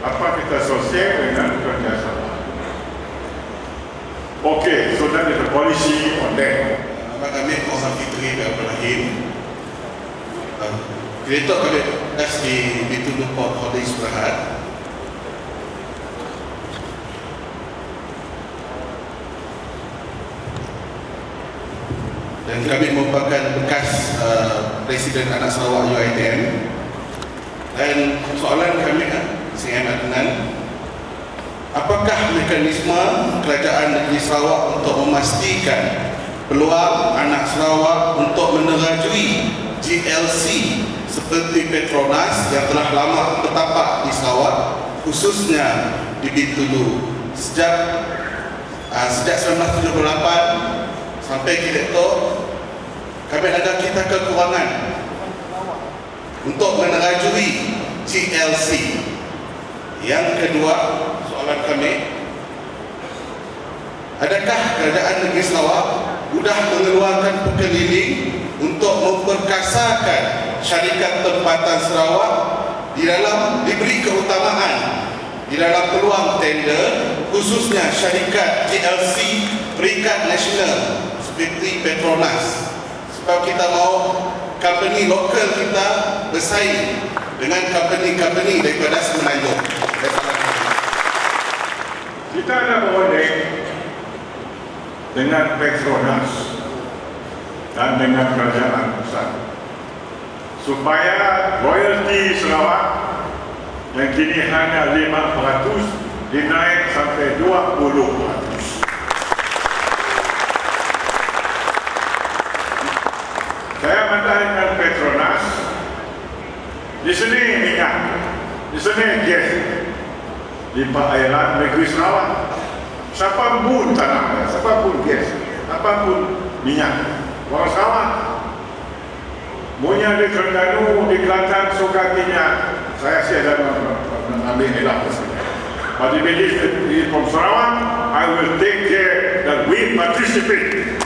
Apa kita selesai dengan kerjasama. Okey, so so that is the policy on that. Abang kami mohon fitri dan berlahim. Kereta kami dah dituduh Port Hotel Istirahat. Dan kami merupakan bekas Presiden Anak Sarawak UiTM. Dan soalan kami Sri Adnan, apakah mekanisme Kerajaan Negeri Sarawak untuk memastikan peluang anak Sarawak untuk menerajui GLC seperti Petronas yang telah lama bertapak di Sarawak, khususnya di Bintulu sejak 1978 sampai kita itu kami ada kita kekurangan untuk menerajui GLC. Yang kedua, soalan kami, adakah Kerajaan Negeri Sarawak sudah mengeluarkan pekeliling untuk memperkasakan syarikat tempatan Sarawak di dalam diberi keutamaan di dalam peluang tender, khususnya syarikat GLC peringkat nasional seperti Petronas, sebab kita mau company lokal kita bersaing dengan company-company daripada Semenanjung. Kita ada bonding dengan Petronas dan dengan kerajaan pusat supaya royalti Sarawak yang kini hanya 5% dinaik sampai 20%. Saya menanyakan Petronas, di sini minyak, di sini gas, di perairan negeri Sarawak, siapa pun tanah, siapa pun gas, apapun minyak, orang Sarawak. Punya di Terengganu, di Kelantan, suka minyak, saya siapa mengambil elah tersebut. But if it is from Sarawak, I will take care that we participate.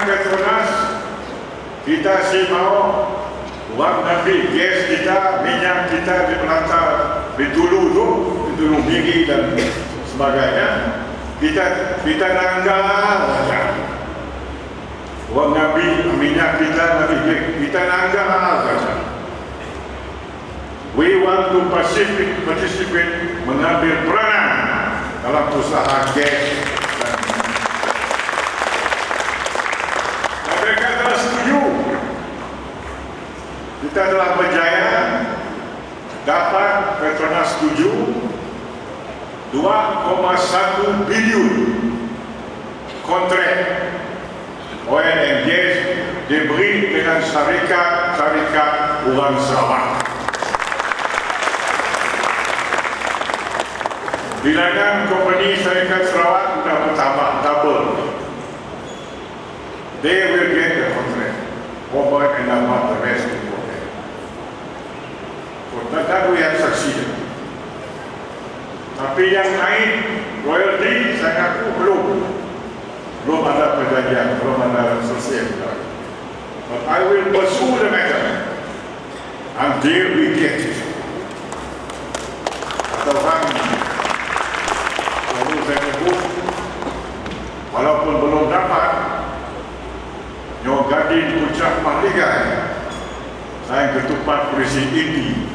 Petronas, kita sih mau uang nanti gas kita, minyak kita di pelantar Bintulu Migi dan sebagainya, kita nanggah saja. Uang nabi minyak kita nanti kita nanggah saja. We want to participate, mengambil peranan dalam usaha gas. Kita telah berjaya dapat Petronas setuju 2,1 bilion kontrak oil and gas diberi dengan syarikat orang Sarawak. Bilangan company syarikat Sarawak sudah bertambah double. They will get the contract over and above the rest of the world. That we have succeeded. Tapi yang lain royalty saya ngaku belum ada perjanjian, belum ada selesai. But I will pursue the matter until we get it. Atau orang lalu saya sebut, walaupun belum dapat Nyo Gadin Puncak Mahligai, saya ketupat Polisi Inti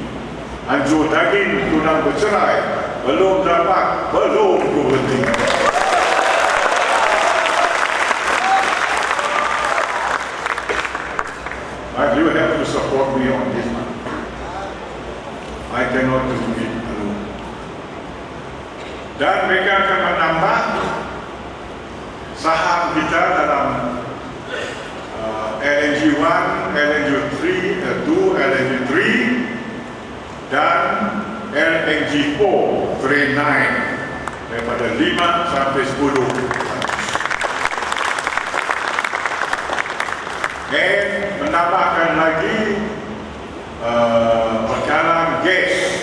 Anjur daging tunang bercerai, belum dapat, belum berhenti. But you have to support me on this one. I cannot do it alone. Dan mereka akan menambah saham kita dalam LNG 1, LNG 3, 2, LNG 3, dan LNG 4 grade 9 daripada 5 sampai 10. Dan menambahkan lagi perjalanan gas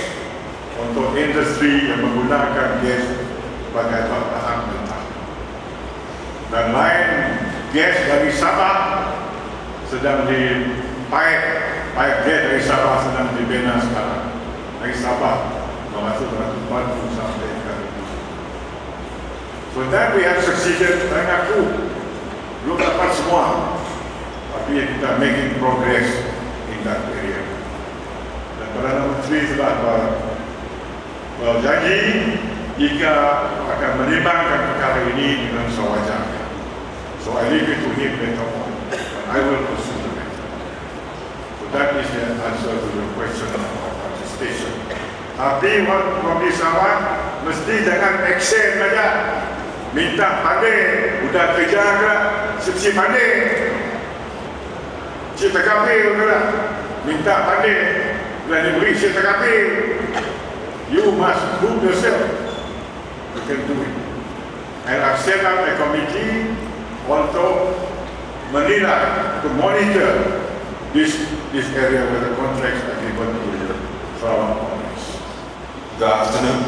untuk industri yang menggunakan gas sebagai bahan mentah. Dan lain gas dari Sabah sedang pipe gas dari Sabah sedang dibina sekarang. Dari Sabah bantu sampai kali ini. So that we have succeeded, dan aku belum dapat semua, tapi kita making progress in that area. Dan Perdana Menteri telah berjanji jika akan menimbangkan perkara ini dengan sewajarnya. So I leave it to him later on, and I will pursue the matter. So that is the answer to the question of participation. Tapi waktu Sarawak mesti jangan action saja. Minta pandai, udah kerja ke, sisi pandai. Cita kapil ke, minta pandai, dan diberi cita kapil. You must prove yourself. You can do it. And I've set up a committee untuk menilai, to monitor this area where the contracts are given to the Sarawak Police. Good afternoon.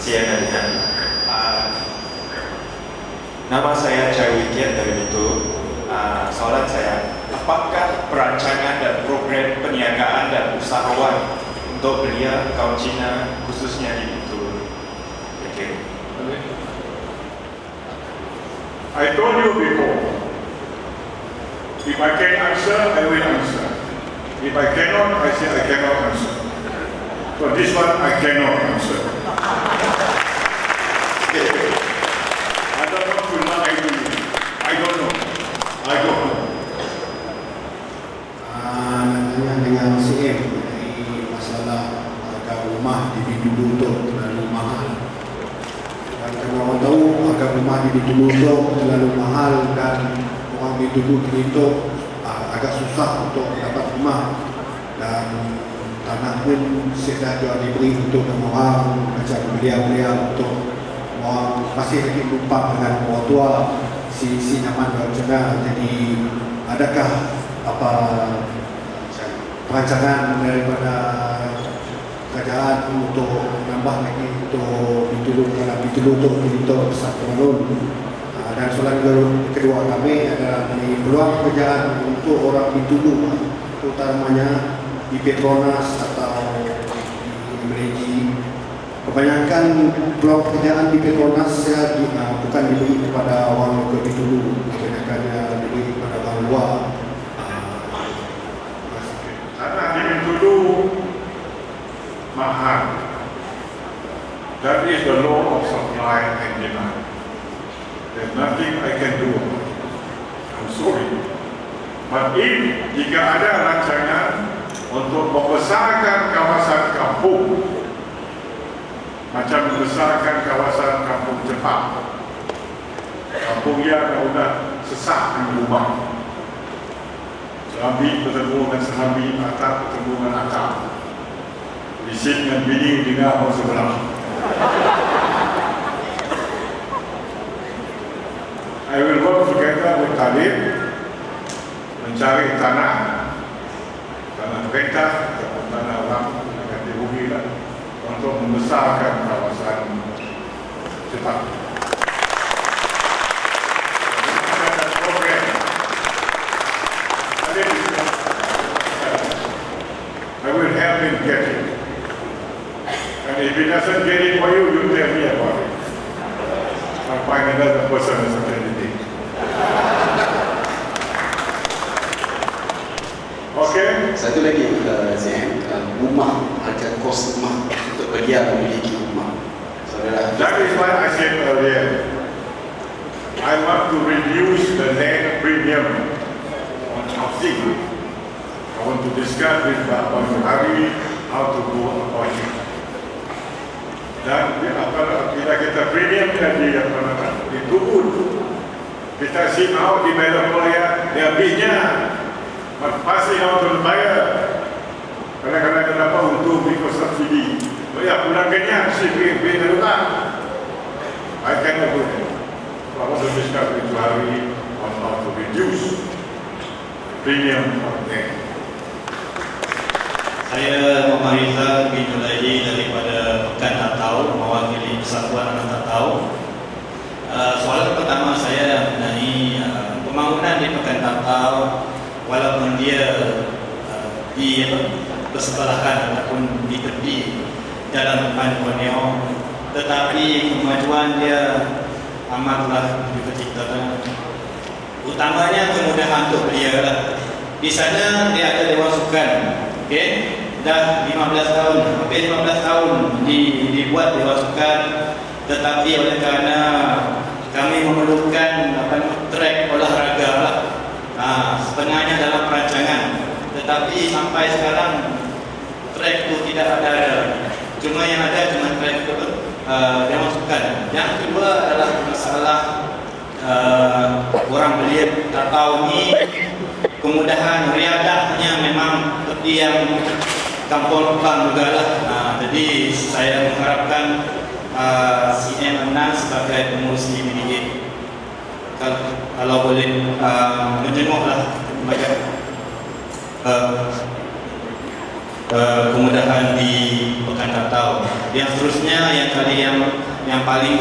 CNN. Nama saya Cai Wikiat dari Bitu. Soalan saya, apakah perancangan dan program perniagaan dan usahawan untuk belia kaum Cina khususnya di Bitu? Okay. I told you before, if I can answer, I will answer. If I cannot, I say I cannot answer. So this one I cannot answer. I don't know to lie to you. I don't know. Dengan CM mengenai masalah harga rumah di Bintulu tu terlalu mahal. Dan kalau orang tahu harga rumah di Bintulu tu terlalu mahal dan orang Bintulu itu agak susah untuk dapat rumah, dan tanah pun sudah diberi untuk orang macam belia-belia untuk orang masih lagi lupa dengan orang tua si nyaman berencana. Jadi adakah apa perancangan daripada kerajaan untuk menambah lagi untuk Bintulu, dalam Bintulu untuk satu tahun? Dan soalan kedua kami adalah mengenai peluang pekerjaan untuk orang Bintulu, terutamanya di Petronas atau di Meleji. Kebanyakan peluang pekerjaan di Petronas bukan diberi kepada orang lokal Bintulu, kebanyakannya diberi kepada orang luar. Karena di Bintulu mahal. That is the law of supply and demand. There's nothing I can do about it. I'm sorry. But jika ada rancangan untuk membesarkan kawasan kampung, macam membesarkan kawasan kampung cepat, kampung yang sudah sesak di rumah, Serambi bertemu dengan Serambi, atap bertemu dengan atap, bising dengan bini dengar orang sebelah. I will work together with Talib mencari tanah perintah atau tanah orang akan dirugikan untuk membesarkan kawasan cepat. I will help him get it. And if he doesn't get it for you, you tell me about it. I'll find another person as a candidate. Okay? Satu lagi CM, rumah, harga kos rumah untuk belia memiliki rumah. Saudara, That is why I said earlier, I want to reduce the land premium on housing. I want to discuss with Pak Hari how to go about it. Dan bila kita premium jadi diturun, kita simak di Melbourne ya, habisnya pasti orang bayar. Kadang-kadang kenapa untuk beri subsidi? Ya pulang kenyang si beri darurat. I cannot do that. I want to discuss with Hari on how to reduce premium on land. Saya Muhammad Rizal bin Julaidi daripada Pekan Tatau, mewakili Persatuan Anak Tatau. Soalan pertama saya mengenai pembangunan di Pekan Tatau, walaupun dia di bersebelahan ataupun di tepi jalan depan Borneo, tetapi kemajuan dia amatlah diperciptakan. Utamanya kemudahan untuk belia lah. Di sana dia ada Dewan Sukan, okey, dah 15 tahun, hampir 15 tahun dibuat Dewan Sukan, tetapi oleh kerana kami memerlukan trek olahraga lah, setengahnya dalam perancangan, tetapi sampai sekarang trek itu tidak ada. Cuma yang ada cuma trek Dewan Sukan. Yang kedua adalah masalah orang belia tatau ni, kemudahan riadahnya memang seperti yang kampung Kepang juga lah. Jadi saya mengharapkan CM Adnan sebagai pengurus PDIP kalau boleh menjenguklah kemudahan di Pekan Tatau. Yang seterusnya yang paling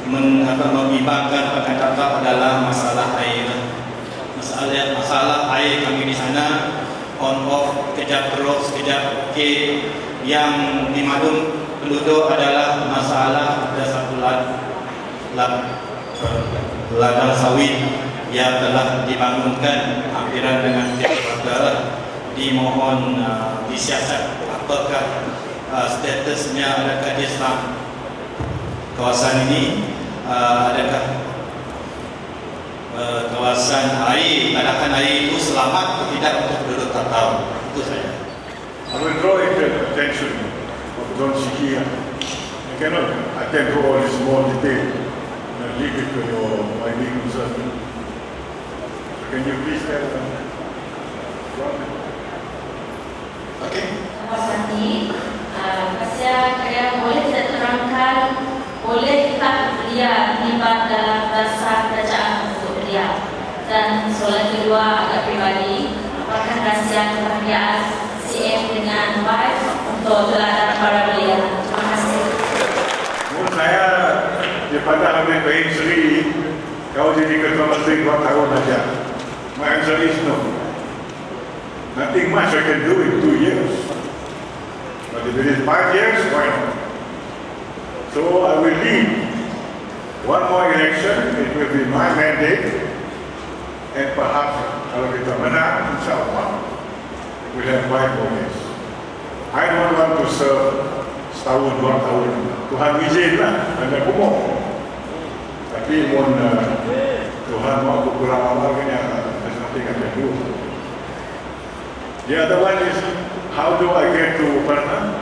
membimbangkan Pekan Tatau adalah masalah air. Masalah air kami di sana on off, kejap terus, kejap okey. Yang dimaklum penduduk adalah masalah ada satu ladang sawit yang telah dibangunkan hampiran dengan tiap warga. Dimohon disiasat apakah statusnya, adakah di Islam kawasan ini, adakah kawasan air, adakah air itu selamat atau tidak untuk penduduk Tatau. Itu saja. I will draw attention of John Shikia. I cannot attend to all this more detail. I leave it to your mighty concern. Can you please tell them? Okay. Kawasan ini, saya boleh kita terangkan, boleh kita belia terlibat dalam dasar kerajaan untuk belia. Dan soalan kedua agak pribadi, apakah rahsia kebahagiaan CM dengan baik untuk teladan para belia? Terima kasih. Menurut saya, daripada Habib Bahim Seri, kau jadi ketua menteri 2 tahun saja. My answer is no. Nothing much I can do in 2 years. But if it is 5 years, why not? So I will lead one more election. It will be my mandate. And perhaps, kalau kita menang, insyaAllah, we'll have 5 more years. I don't want to serve setahun, 2 tahun. Tuhan izin lah, anda kumuk. Tapi pun Tuhan mau aku pulang awal kan yang there's nothing I can do. The other one is, how do I get to Perna?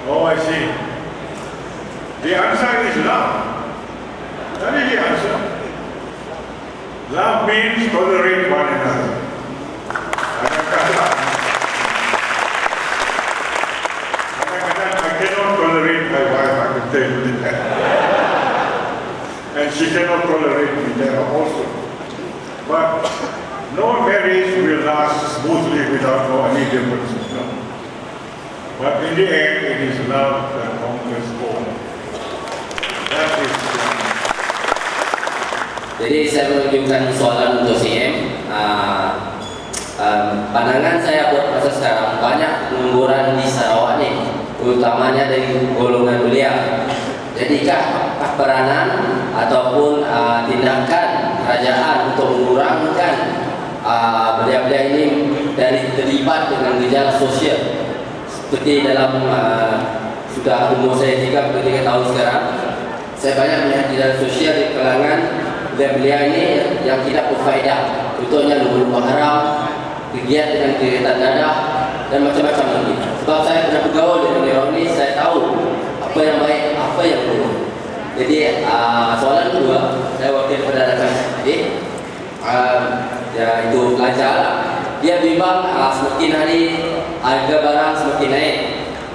Oh, I see. The answer is love. That is the answer. Love means tolerate one another. I cannot tolerate my wife, I can tell you that. And she cannot tolerate me there also. But no marriage will last smoothly without any differences. No. But in the end, it is love that conquers all. That is. Jadi saya menunjukkan soalan untuk CM. Pandangan saya buat masa sekarang banyak pengangguran di Sarawak ni, utamanya dari golongan belia. Jadikah peranan ataupun tindakan kerajaan untuk mengurangkan belia-belia ini dari terlibat dengan gejala sosial seperti dalam sudah umur saya 33 tahun sekarang, saya banyak melihat gejala sosial di kalangan belia-belia ini yang tidak berfaedah. Contohnya lumba-lumba haram, kegiatan dengan dadah dan macam-macam lagi. Sebab saya pernah bergaul dengan orang ini, saya tahu apa yang baik, apa yang buruk. Jadi soalan kedua, saya wakil kepada rakan tadi, ya itu pelajar lah. Dia bimbang semakin hari harga barang semakin naik.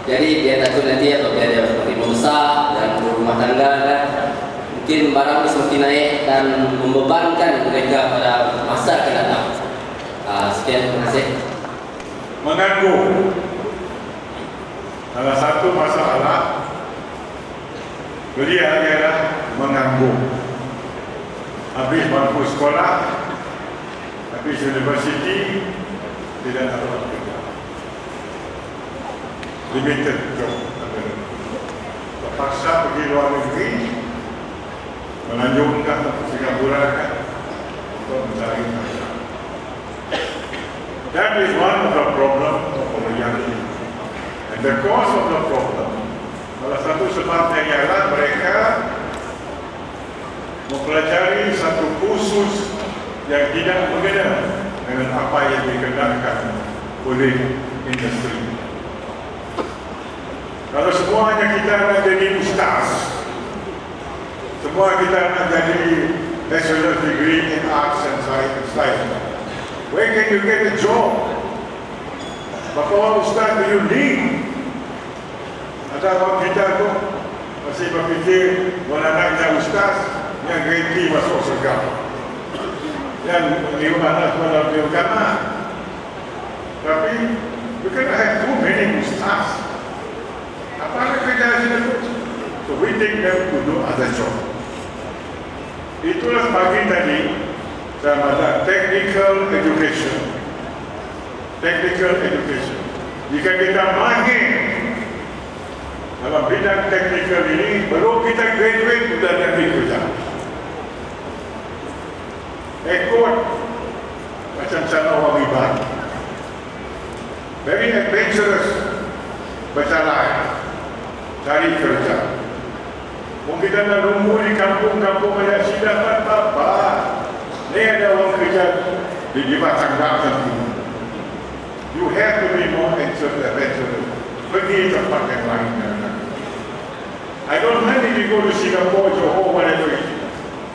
Jadi dia takut nanti atau dia semakin membesar dan berumah tangga kan. Mungkin barang ini semakin naik dan membebankan mereka pada masa akan datang. Sekian, terima kasih. Menganggur. Salah satu masalah belia ialah menganggur. Habis bangku sekolah, habis universiti, tidak dapat kerja. limited job. Terpaksa pergi luar negeri, melanjutkan Singapura kan untuk mencari kerja. That is one of the problem of the young people. And the cause of the problem, salah satu sebabnya ialah mereka mempelajari satu kursus yang tidak mengenal dengan apa yang dikenakan oleh industri. Kalau semuanya kita nak jadi ustaz, semua kita nak jadi bachelor degree in arts and science, where can you get a job? Berapa ustaz do you need? Ada orang kita tu masih berfikir mana nak jadi ustaz yang ganti masuk surga, yang anak sekolah di agama. Tapi you cannot have too many ustaz. Apa nak kerja sini? So we take them to do other job. Itulah pagi tadi saya ada technical education. Technical education. Jika kita mahir dalam bidang technical ini, baru kita graduate sudah nanti kerja. Ikut macam cara orang ribat, very adventurous, berjalan cari kerja. Mungkin kita nak nunggu di kampung-kampung banyak sudah apa-apa. Ini ada orang kerja di batang nanti. You have to be more adventurous. Pergi tempat yang lain. I don't mind if you go to Singapore, Johor, whatever it is.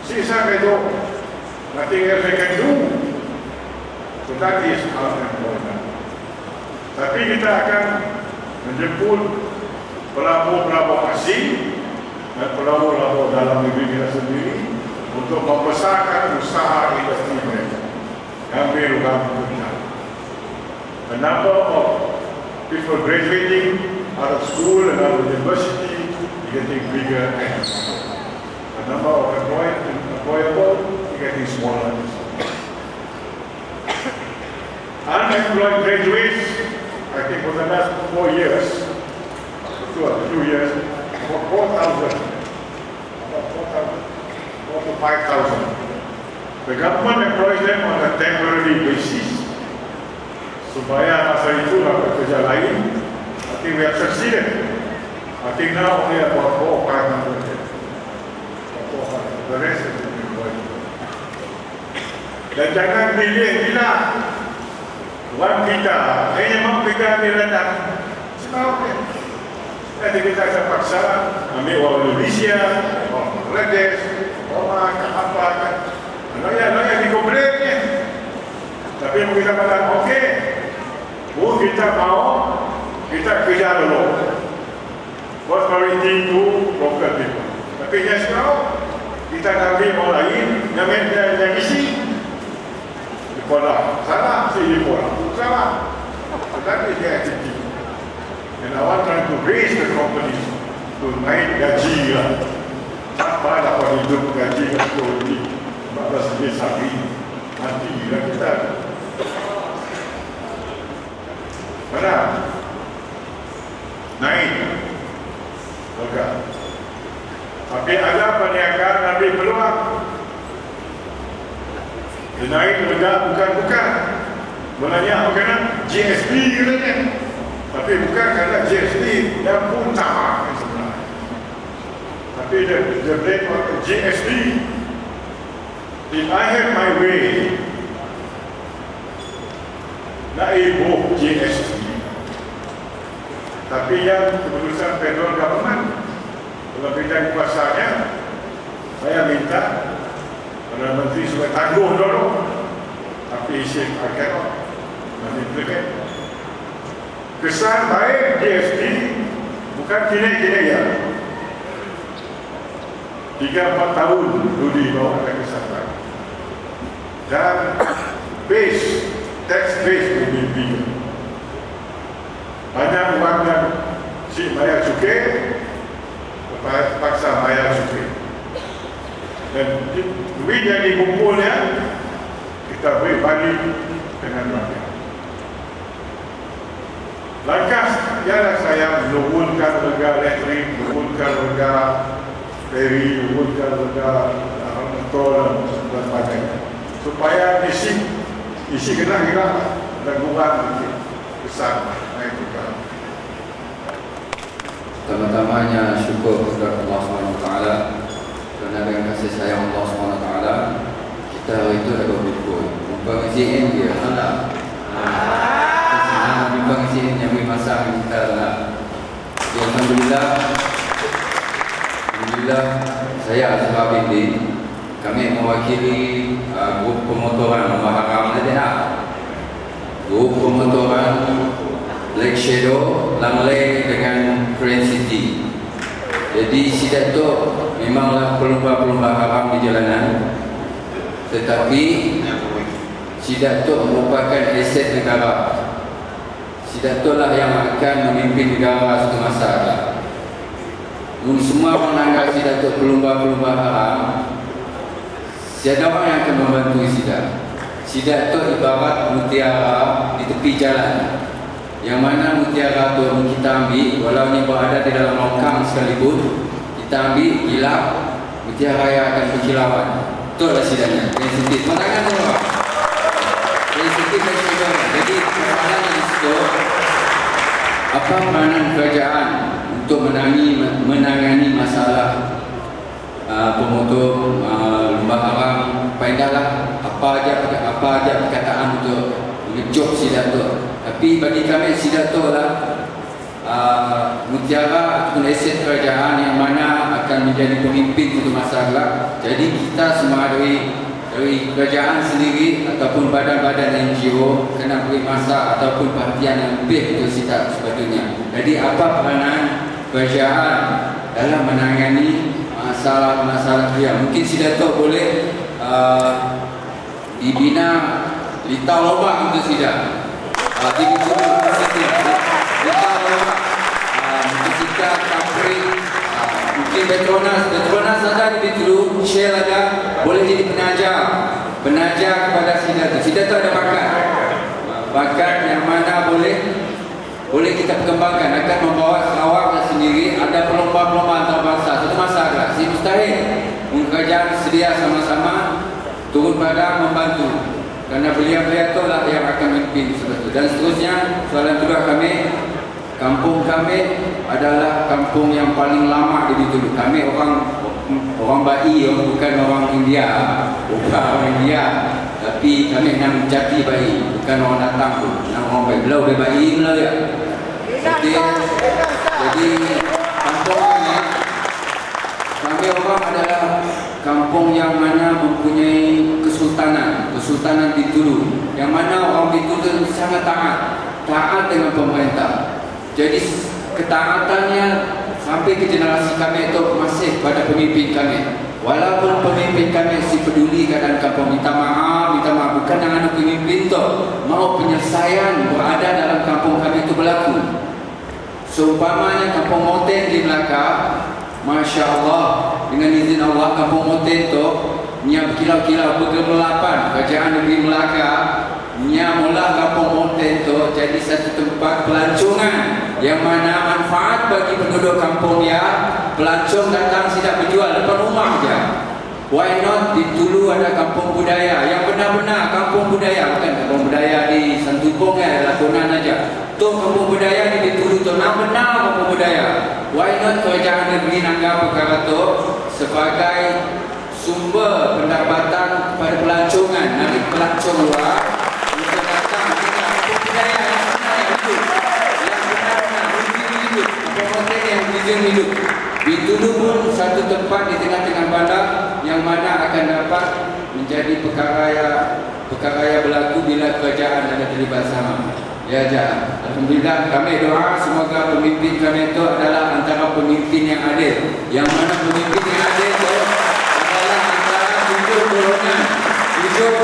Sisa itu, nothing else I can do. So that is our employment. Tapi kita akan menjemput pelabur-pelabur asing dan pelabur-pelabur dalam negeri kita sendiri untuk membesarkan usaha industri mereka. Ambil kerja. The number of people graduating out of school and out of university is getting bigger and smaller. The number of employable is getting smaller and smaller. Unemployed graduates, I think for the last 4 years, 2 years, about 4,000, about 4 to 5,000. The government employs them on a temporary basis. Supaya masa itu dapat kerja lain. I think we have succeeded. I think now only about 4 or 500. The rest is employed. Dan jangan pilih gila. Orang kita, ini memang kita ni rendah. Sebab nanti kita terpaksa ambil orang Indonesia, orang Bangladesh, orang apa kan. Naya dikomplain ni. Tapi kita kata okey. Kita mau, kita kerja dulu. Buat priority to local people. Tapi yang sekarang, kita ambil orang lain, yang isi. Di pola, salah, di pola, salah. Tetapi dia attitude. And I want trying to raise the company to naik gaji lah. Apa dapat hidup gaji itu ini 14 jenis hari. Nanti lah kita. Mana? Naik. Okey. Tapi ada perniagaan ambil peluang. Naik juga bukan. Mulanya kena GSP katanya. Tapi bukan kerana GSP yang pun tak sebenarnya. Tapi dia blame on GSP. If I have my way, nak ibu GSP. Tapi yang keputusan federal government dalam bidang kuasanya, saya minta Perdana Menteri supaya tangguh dulu. Tapi isi akan mengimplement. Kesan baik GSP bukan kini-kini ya. 3-4 tahun dulu bawa ada kesan baik. Dan tax base lebih bigger. Banyak orang yang bayar cukai, paksa bayar cukai. Dan duit yang dikumpulnya kita beri balik dengan rakyat. Langkah ialah saya menurunkan harga elektrik, menurunkan harga ferry, menurunkan harga motor dan sebagainya. Supaya isi kena gangguan besar naik juga. Pertama-tamanya syukur kepada Allah SWT kerana dengan kasih sayang Allah SWT kita hari itu ada berkumpul. Bukan izin dia salah. Bukan izin yang bermasalah kita salah. Alhamdulillah, saya Azhar Bindin. Kami mewakili grup pemotoran Lembah Haram Nadina, grup pemotoran Lake Shadow, Langley dengan Grand City. Jadi sidat tu memanglah pelumba-pelumba haram di jalanan, tetapi sidat tu merupakan aset negara. Sidat tu lah yang akan memimpin negara suatu masa. Semua orang menganggap sidat tu pelumba-pelumba haram. Tiada orang yang akan membantu sidat. Sidat itu ibarat mutiara di tepi jalan, yang mana mutiara itu kita ambil, walau ini berada di dalam longkang sekalipun, kita ambil, gilap, mutiara yang akan berkilauan. Itulah sidatnya, sensitif. Mengatakan tu orang sensitif dan sebagainya. Jadi persoalannya di situ, apa peranan kerajaan untuk menangani masalah pemotor Lembah Haram? Paindahlah apa aja perkataan untuk ngejok sidat tu. Tapi bagi kami sidat tu lah mutiara ataupun aset kerajaan yang mana akan menjadi pemimpin untuk masyarakat. Jadi kita semua dari kerajaan sendiri ataupun badan-badan NGO kena beri masa ataupun perhatian yang lebih untuk sidat sepatutnya. Jadi apa peranan kerajaan dalam menangani masalah-masalah dia? Mungkin sidat tu boleh dibina litau lobang untuk sidat. Litau lobang, Sidat, Kapring, mungkin Petronas ada di Bintulu, Shell ada, boleh jadi penajar kepada sidat tu. Sidat tu ada bakat yang mana boleh kita perkembangkan, akan membawa Sarawak sendiri. Ada pelomba-pelomba antarabangsa satu masa si mustahil kerajaan sedia sama-sama turun padang membantu, kerana beliau-beliau tu lah yang akan memimpin seperti itu. Dan seterusnya, soalan kedua kami, kampung kami adalah kampung yang paling lama di Bintulu. Kami orang Bai, bukan orang India, tapi kami enam jati Bai, bukan orang datang tu, enam orang Bai. Belau dari Bai belau ya. Jadi kami orang adalah kampung yang mana mempunyai kesultanan Bintulu, yang mana orang Bintulu sangat taat dengan pemerintah. Jadi ketaatannya sampai ke generasi kami itu masih pada pemimpin kami. Walaupun pemimpin kami si peduli keadaan kampung, minta maaf, bukan dengan pemimpin tu mau penyelesaian berada dalam kampung kami itu berlaku. Seumpamanya kampung Moten di Melaka, Masya Allah, dengan izin Allah, kampung Moten tu nya berkilau-kilau bergemelapan kerajaan negeri Melaka, nya mula kampung Moten tu jadi satu tempat pelancongan yang mana manfaat bagi penduduk kampung dia. Pelancong datang tidak berjual depan rumah je. Why not Bintulu ada kampung budaya yang benar-benar kampung budaya, bukan kampung budaya di Santubong lakonan aja. Tu kampung budaya di Bintulu tu benar kampung budaya. Why not kerajaan negeri nanggap perkara tu sebagai sumber pendapatan kepada pelancongan, nanti pelancong luar bisa datang dengan kampung budaya yang benar yang hidup, yang benar-benar hidup, kampung Moten yang hidup. Bintulu pun satu tempat di tengah-tengah bandar yang mana akan dapat menjadi perkara yang berlaku bila kerajaan ada terlibat sama. Ya jah. Alhamdulillah, kami doa semoga pemimpin kami itu adalah antara pemimpin yang adil. Yang mana pemimpin yang adil itu adalah antara tujuh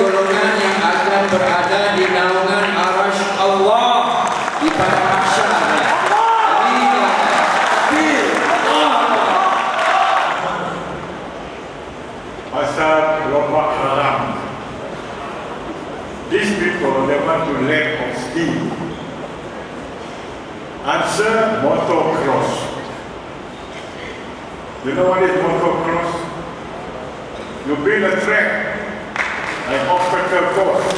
golongan yang akan berada di naungan arasy Allah di pada mahsyar. Pasal Lembah Haram, these people, they want to lack of skill. Answer, motocross. You know what is motocross? You build a track, an obstacle course.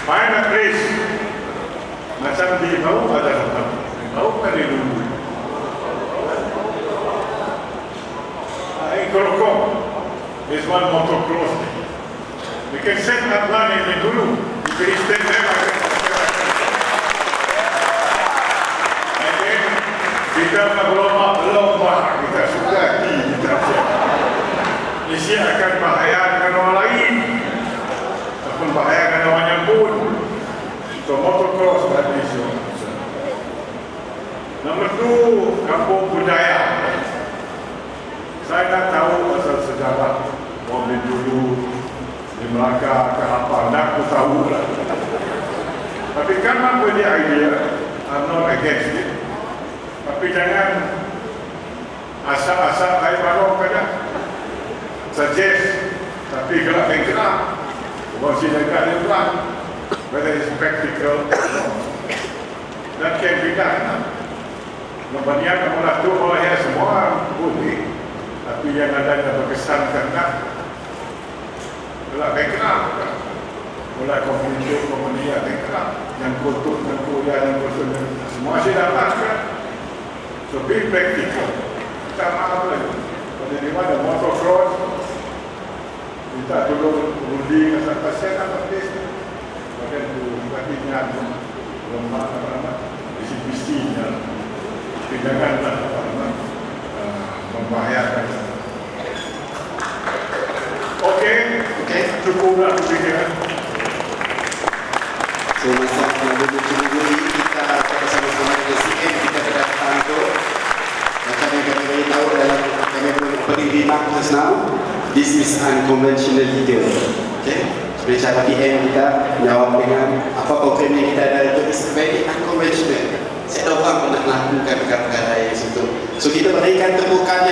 Find a place. Macam di bawah ada tempat. Di bawah kan di dulu. In Korokong, there's one motocross. We can set up one in the dulu. You can stand there. And then kita berlomba, kita suka kita siap. Isi akan bahaya dengan orang lain ataupun bahaya dengan orang yang pun. So motocross that is your answer. Number 2, kampung budaya. Saya nak tahu pasal sejarah mobil dulu di Melaka ke apa, nak aku tahu lah. Tapi kan apa dia idea, I'm not against it. Tapi jangan asal-asal air baru pada suggest, tapi gelap yang gelap. Bukan si dekat dia gelap. Whether it's practical or not. That can be done. Namanya kamu nak tu orang yang semua boleh. Tapi yang ada berkesan kerana gelap yang gelap. Mulai komunikasi yang gelap. Yang kotor, yang kuliah, yang kotor. Semua saya dapatkan. So be practical. Kita maaf lagi. Pada di mana motocross, kita dulu undi asal pasien apa place ni. Bagian tu bagian lomba apa-apa, bisi-bisinya. Janganlah apa-apa membahayakan. Okey, cukuplah pikiran. So masa menunggu kita bersama-sama dengan CM kita kedatangan tu. Macam yang kami beritahu dalam kami opening remark just now, this is unconventional leader. Okay, seperti cara PM kita menjawab dengan apa program yang kita ada itu is very unconventional. Saya tahu orang pernah melakukan perkara-perkara yang situ. So kita berikan tepukan